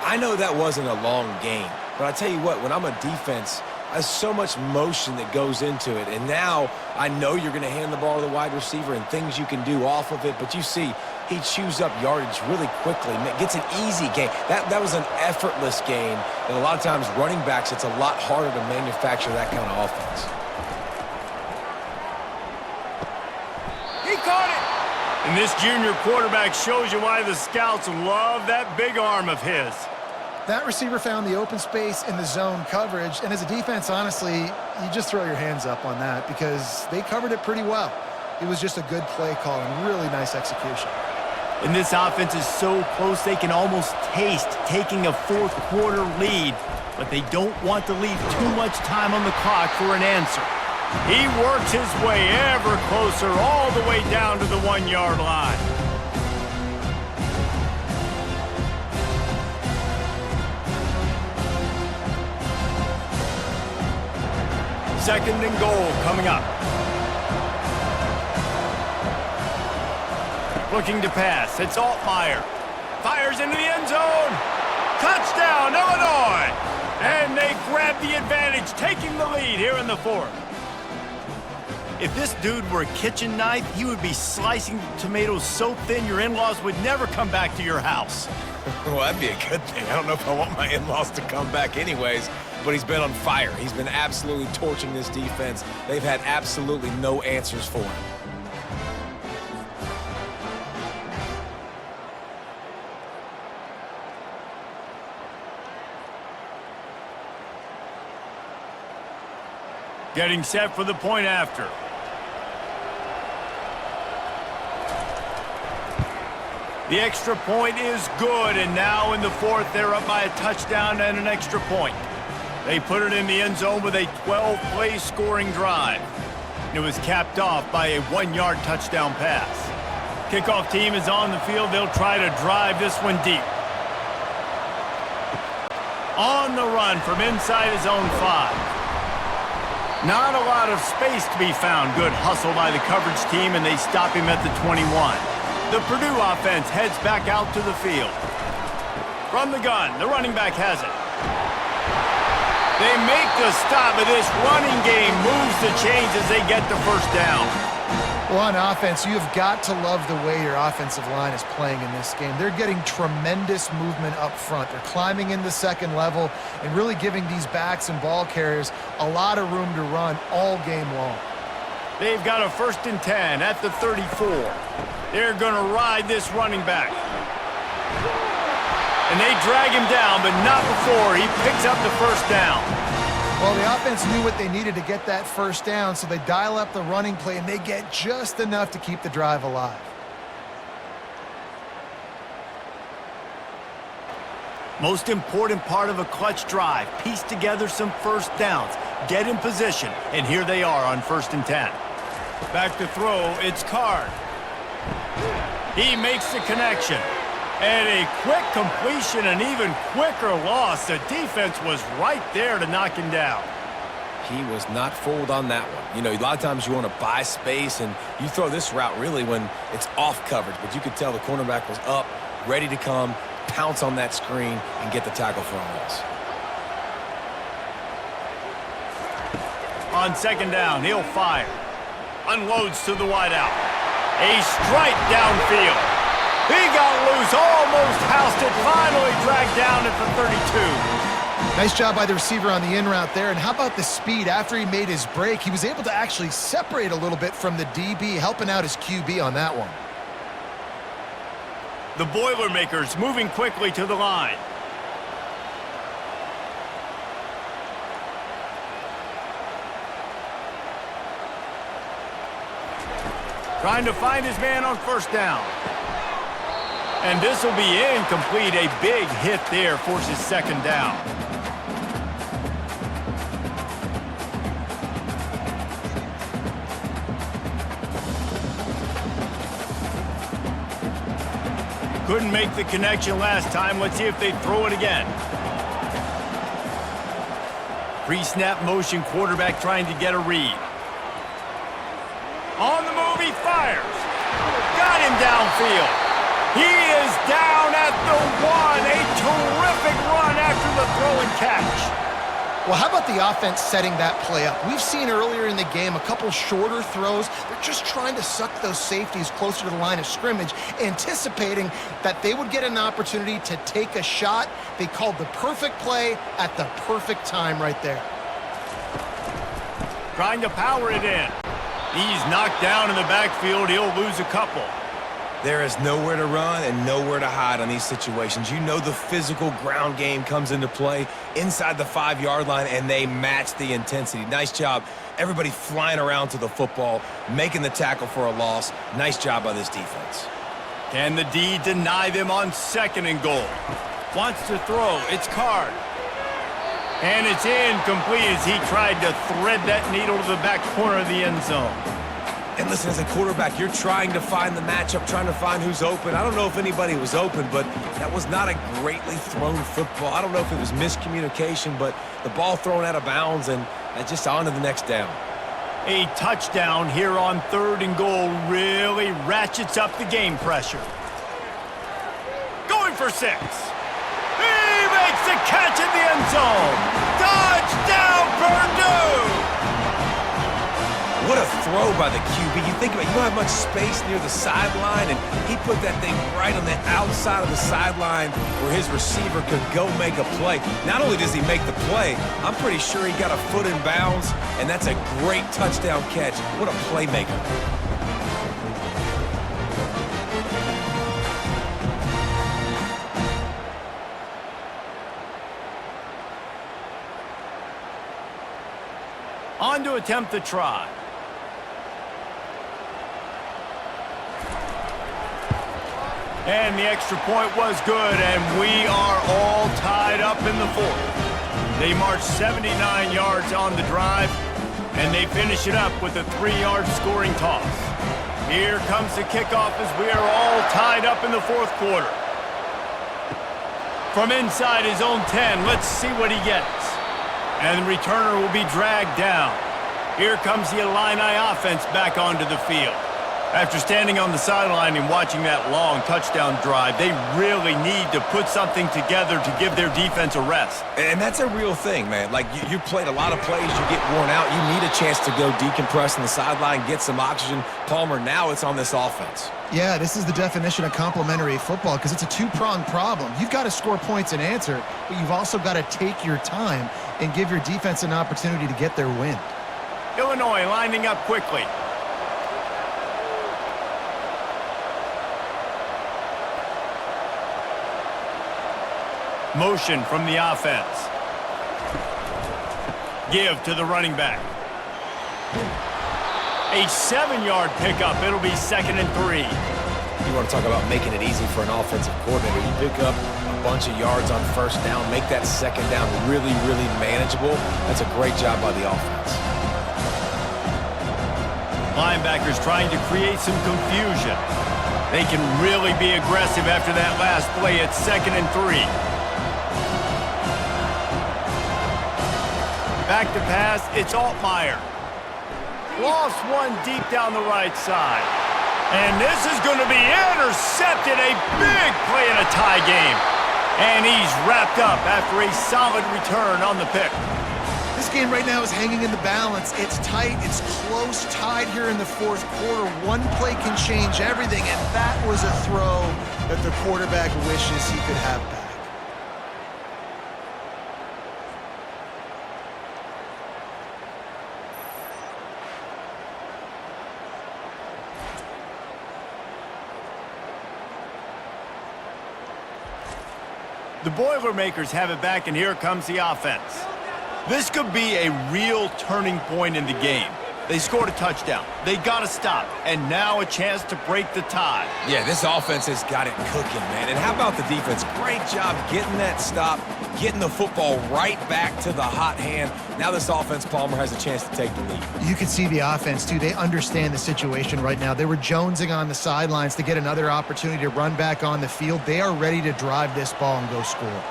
I know that wasn't a long game, but I tell you what, when I'm a defense, there's so much motion that goes into it. And now I know you're going to hand the ball to the wide receiver and things you can do off of it. But you see, he chews up yardage really quickly, gets an easy gain. That was an effortless gain. And a lot of times running backs, it's a lot harder to manufacture that kind of offense. He caught it. And this junior quarterback shows you why the scouts love that big arm of his. That receiver found the open space in the zone coverage, and as a defense, honestly, you just throw your hands up on that because they covered it pretty well. It was just a good play call and really nice execution. And this offense is so close they can almost taste taking a fourth-quarter lead, but they don't want to leave too much time on the clock for an answer. He works his way ever closer all the way down to the 1-yard line. Second and goal coming up. Looking to pass. It's Altmaier. Fires into the end zone. Touchdown, Illinois! And they grab the advantage, taking the lead here in the fourth. If this dude were a kitchen knife, he would be slicing tomatoes so thin your in-laws would never come back to your house. Well, that'd be a good thing. I don't know if I want my in-laws to come back anyways, but he's been on fire. He's been absolutely torching this defense. They've had absolutely no answers for him. Getting set for the point after. The extra point is good, and now in the fourth, they're up by a touchdown and an extra point. They put it in the end zone with a 12-play scoring drive. It was capped off by a 1-yard touchdown pass. Kickoff team is on the field. They'll try to drive this one deep. On the run from inside his own 5. Not a lot of space to be found. Good hustle by the coverage team, and they stop him at the 21. The Purdue offense heads back out to the field. From the gun, the running back has it. They make the stop, but this running game moves the chains as they get the first down. Well, on offense, you've got to love the way your offensive line is playing in this game. They're getting tremendous movement up front. They're climbing in the second level and really giving these backs and ball carriers a lot of room to run all game long. They've got a 1st and 10 at the 34. They're going to ride this running back. And they drag him down, but not before he picks up the first down. Well, the offense knew what they needed to get that first down, so they dial up the running play, and they get just enough to keep the drive alive. Most important part of a clutch drive, piece together some first downs, get in position, and here they are on 1st and 10. Back to throw, it's Card. He makes the connection. And a quick completion, an even quicker loss. The defense was right there to knock him down. He was not fooled on that one. You know, a lot of times you want to buy space, and you throw this route really when it's off coverage. But you could tell the cornerback was up, ready to come, pounce on that screen, and get the tackle for a loss. On 2nd down, he'll fire. Unloads to the wideout. A strike downfield. He got loose, almost housed it, finally dragged down at the 32. Nice job by the receiver on the in route there. And how about the speed? After he made his break, he was able to actually separate a little bit from the DB, helping out his QB on that one. The Boilermakers moving quickly to the line. Trying to find his man on 1st down. And this will be incomplete. A big hit there forces 2nd down. Couldn't make the connection last time. Let's see if they throw it again. Pre-snap motion, quarterback trying to get a read. On the move, he fires. Got him downfield. He is down at the 1. A terrific run after the throw and catch. Well, how about the offense setting that play up? We've seen earlier in the game a couple shorter throws. They're just trying to suck those safeties closer to the line of scrimmage, anticipating that they would get an opportunity to take a shot. They called the perfect play at the perfect time right there. Trying to power it in. He's knocked down in the backfield. He'll lose a couple. There is nowhere to run and nowhere to hide on these situations. You know the physical ground game comes into play inside the 5-yard line, and they match the intensity. Nice job. Everybody flying around to the football, making the tackle for a loss. Nice job by this defense. Can the D deny them on 2nd and goal? Wants to throw. It's Card. And it's incomplete as he tried to thread that needle to the back corner of the end zone. And listen, as a quarterback, you're trying to find the matchup, trying to find who's open. I don't know if anybody was open, but that was not a greatly thrown football. I don't know if it was miscommunication, but the ball thrown out of bounds and just on to the next down. A touchdown here on 3rd and goal really ratchets up the game pressure. Going for 6. He makes the catch in the end zone. Touchdown, Purdue! What a throw by the QB. You think about it, you don't have much space near the sideline, and he put that thing right on the outside of the sideline where his receiver could go make a play. Not only does he make the play, I'm pretty sure he got a foot in bounds, and that's a great touchdown catch. What a playmaker. On to attempt the try. And the extra point was good, and we are all tied up in the 4th. They marched 79 yards on the drive, and they finish it up with a 3-yard scoring toss. Here comes the kickoff as we are all tied up in the 4th quarter. From inside his own 10, let's see what he gets. And the returner will be dragged down. Here comes the Illini offense back onto the field. After standing on the sideline and watching that long touchdown drive, they really need to put something together to give their defense a rest. And that's a real thing, man. Like, you played a lot of plays, you get worn out, you need a chance to go decompress on the sideline, get some oxygen. Palmer, now it's on this offense. Yeah, this is the definition of complementary football because it's a two-pronged problem. You've got to score points and answer, but you've also got to take your time and give your defense an opportunity to get their win. Illinois lining up quickly. Motion from the offense. Give to the running back. A 7-yard pickup. It'll be 2nd and 3. You want to talk about making it easy for an offensive coordinator. You pick up a bunch of yards on 1st down, make that 2nd down really, really manageable. That's a great job by the offense. Linebackers trying to create some confusion. They can really be aggressive after that last play at 2nd and 3. Back to pass, it's Altmaier. Lost one deep down the right side. And this is going to be intercepted. A big play in a tie game. And he's wrapped up after a solid return on the pick. This game right now is hanging in the balance. It's tight, it's close, tied here in the 4th quarter. One play can change everything, and that was a throw that the quarterback wishes he could have back. The Boilermakers have it back, and here comes the offense. This could be a real turning point in the game. They scored a touchdown. They got to stop, and now a chance to break the tie. Yeah, this offense has got it cooking, man. And how about the defense? Great job getting that stop, getting the football right back to the hot hand. Now this offense, Palmer, has a chance to take the lead. You can see the offense, too. They understand the situation right now. They were jonesing on the sidelines to get another opportunity to run back on the field. They are ready to drive this ball and go score.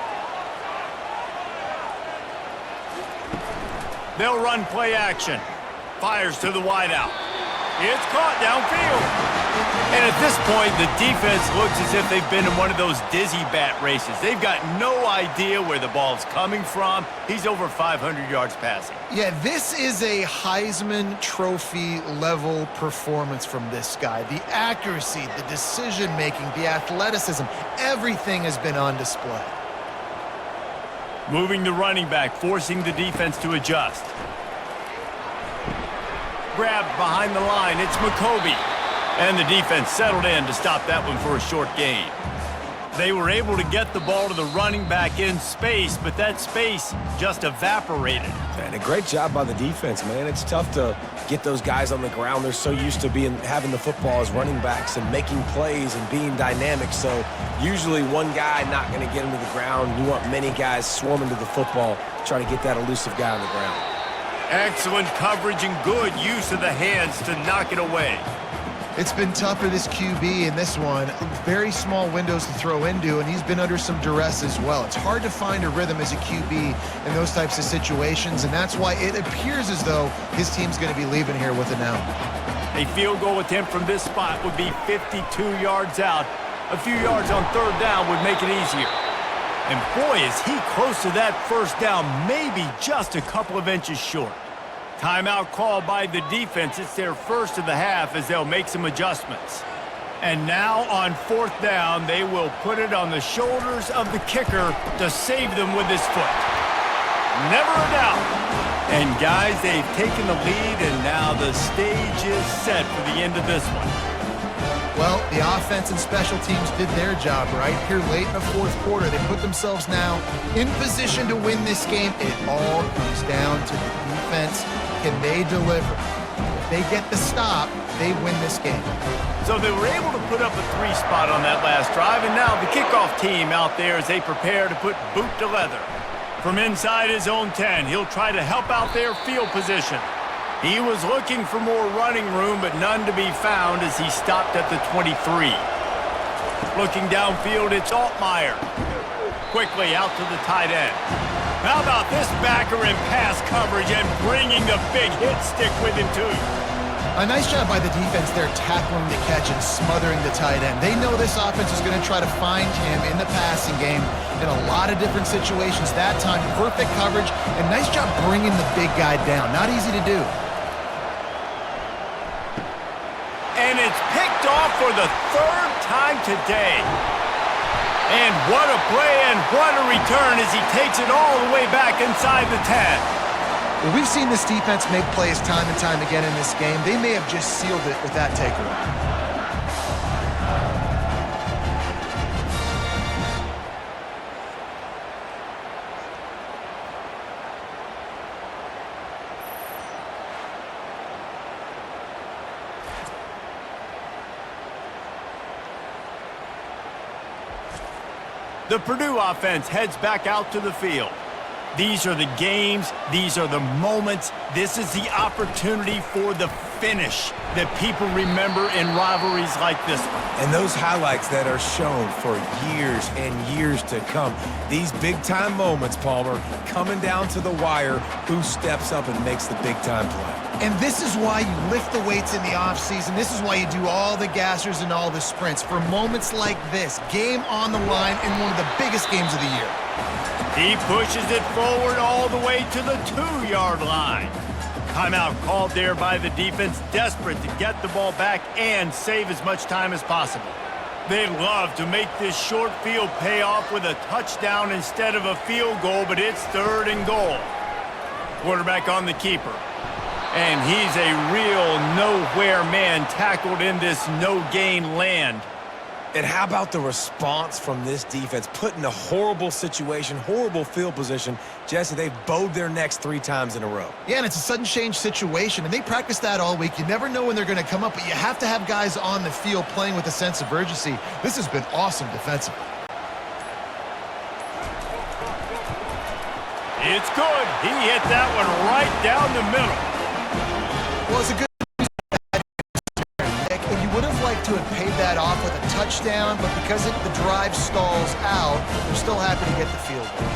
They'll run play action. Fires to the wideout. It's caught downfield. And at this point, the defense looks as if they've been in one of those dizzy bat races. They've got no idea where the ball's coming from. He's over 500 yards passing. Yeah, this is a Heisman Trophy level performance from this guy. The accuracy, the decision-making, the athleticism, everything has been on display. Moving the running back, forcing the defense to adjust. Grabbed behind the line, it's McCoby. And the defense settled in to stop that one for a short gain. They were able to get the ball to the running back in space, but that space just evaporated. And a great job by the defense, man. It's tough to get those guys on the ground. They're so used to having the football as running backs and making plays and being dynamic. So usually one guy not going to get him to the ground. You want many guys swarming to the football, try to get that elusive guy on the ground. Excellent coverage and good use of the hands to knock it away. It's been tough for this QB in this one. Very small windows to throw into, and he's been under some duress as well. It's hard to find a rhythm as a QB in those types of situations, and that's why it appears as though his team's going to be leaving here with it now. A field goal attempt from this spot would be 52 yards out. A few yards on third down would make it easier. And boy, is he close to that first down, maybe just a couple of inches short. Timeout called by the defense. It's their first of the half as they'll make some adjustments. And now on fourth down, they will put it on the shoulders of the kicker to save them with his foot. Never a doubt. And guys, they've taken the lead, and now the stage is set for the end of this one. Well, the offense and special teams did their job right here late in the fourth quarter. They put themselves now in position to win this game. It all comes down to the defense. Can they deliver? If they get the stop, they win this game. So they were able to put up a 3 spot on that last drive, and now the kickoff team out there as they prepare to put boot to leather. From inside his own 10, he'll try to help out their field position. He was looking for more running room, but none to be found as he stopped at the 23. Looking downfield, it's Altmaier. Quickly out to the tight end. How about this backer in pass coverage and bringing the big hit stick with him, too? A nice job by the defense there tackling the catch and smothering the tight end. They know this offense is going to try to find him in the passing game in a lot of different situations. That time, perfect coverage, and nice job bringing the big guy down. Not easy to do. And it's picked off for the 3rd time today. And what a play and what a return as he takes it all the way back inside the 10. Well, we've seen this defense make plays time and time again in this game. They may have just sealed it with that takeaway. The Purdue offense heads back out to the field. These are the games. These are the moments. This is the opportunity for the finish that people remember in rivalries like this one. And those highlights that are shown for years and years to come. These big-time moments, Palmer, coming down to the wire, who steps up and makes the big-time play. And this is why you lift the weights in the offseason. This is why you do all the gassers and all the sprints. For moments like this, game on the line in one of the biggest games of the year. He pushes it forward all the way to the 2-yard line. Timeout called there by the defense, desperate to get the ball back and save as much time as possible. They'd love to make this short field pay off with a touchdown instead of a field goal, but it's 3rd and goal. Quarterback on the keeper. And he's a real nowhere man tackled in this no-gain land. And how about the response from this defense? Put in a horrible situation, horrible field position. Jesse, they've bowed their necks 3 times in a row. Yeah, and it's a sudden change situation, and they practice that all week. You never know when they're going to come up, but you have to have guys on the field playing with a sense of urgency. This has been awesome defensively. It's good. He hit that one right down the middle. Well, it's a good pick, and you would have liked to have paid that off with a touchdown, but because the drive stalls out, they're still happy to get the field goal.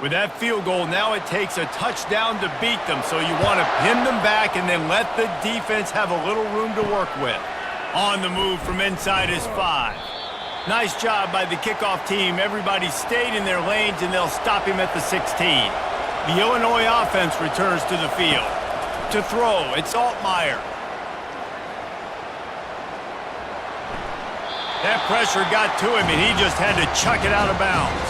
With that field goal, now it takes a touchdown to beat them, so you want to pin them back and then let the defense have a little room to work with. On the move from inside his 5. Nice job by the kickoff team. Everybody stayed in their lanes, and they'll stop him at the 16. The Illinois offense returns to the field. To throw, it's Altmaier. That pressure got to him, and he just had to chuck it out of bounds.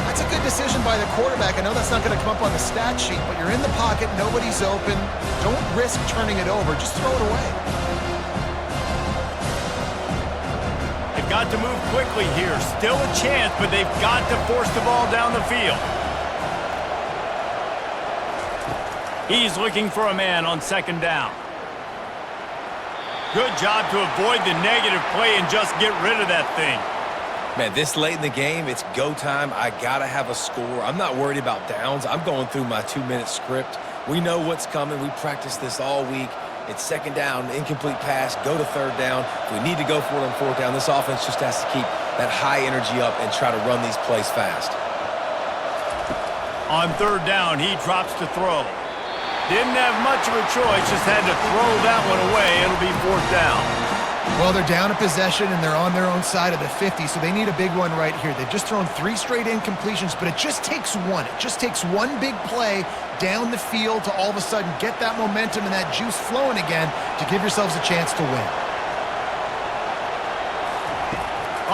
That's a good decision by the quarterback. I know that's not going to come up on the stat sheet, but you're in the pocket, nobody's open. Don't risk turning it over. Just throw it away. They've got to move quickly here. Still a chance, but they've got to force the ball down the field. He's looking for a man on second down. Good job to avoid the negative play and just get rid of that thing. Man, this late in the game, it's go time. I got to have a score. I'm not worried about downs. I'm going through my 2-minute script. We know what's coming. We practiced this all week. It's second down, incomplete pass, go to third down. If we need to go for it on fourth down, this offense just has to keep that high energy up and try to run these plays fast. On third down, he drops to throw. Didn't have much of a choice, just had to throw that one away. It'll be fourth down. Well, they're down a possession, and they're on their own side of the 50, so they need a big one right here. They've just thrown 3 straight incompletions, but it just takes one. It just takes one big play down the field to all of a sudden get that momentum and that juice flowing again to give yourselves a chance to win.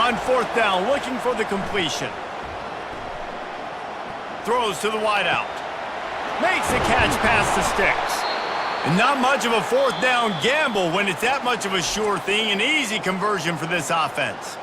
On fourth down, looking for the completion. Throws to the wideout. Makes the catch past the sticks. And not much of a fourth down gamble when it's that much of a sure thing. An easy conversion for this offense.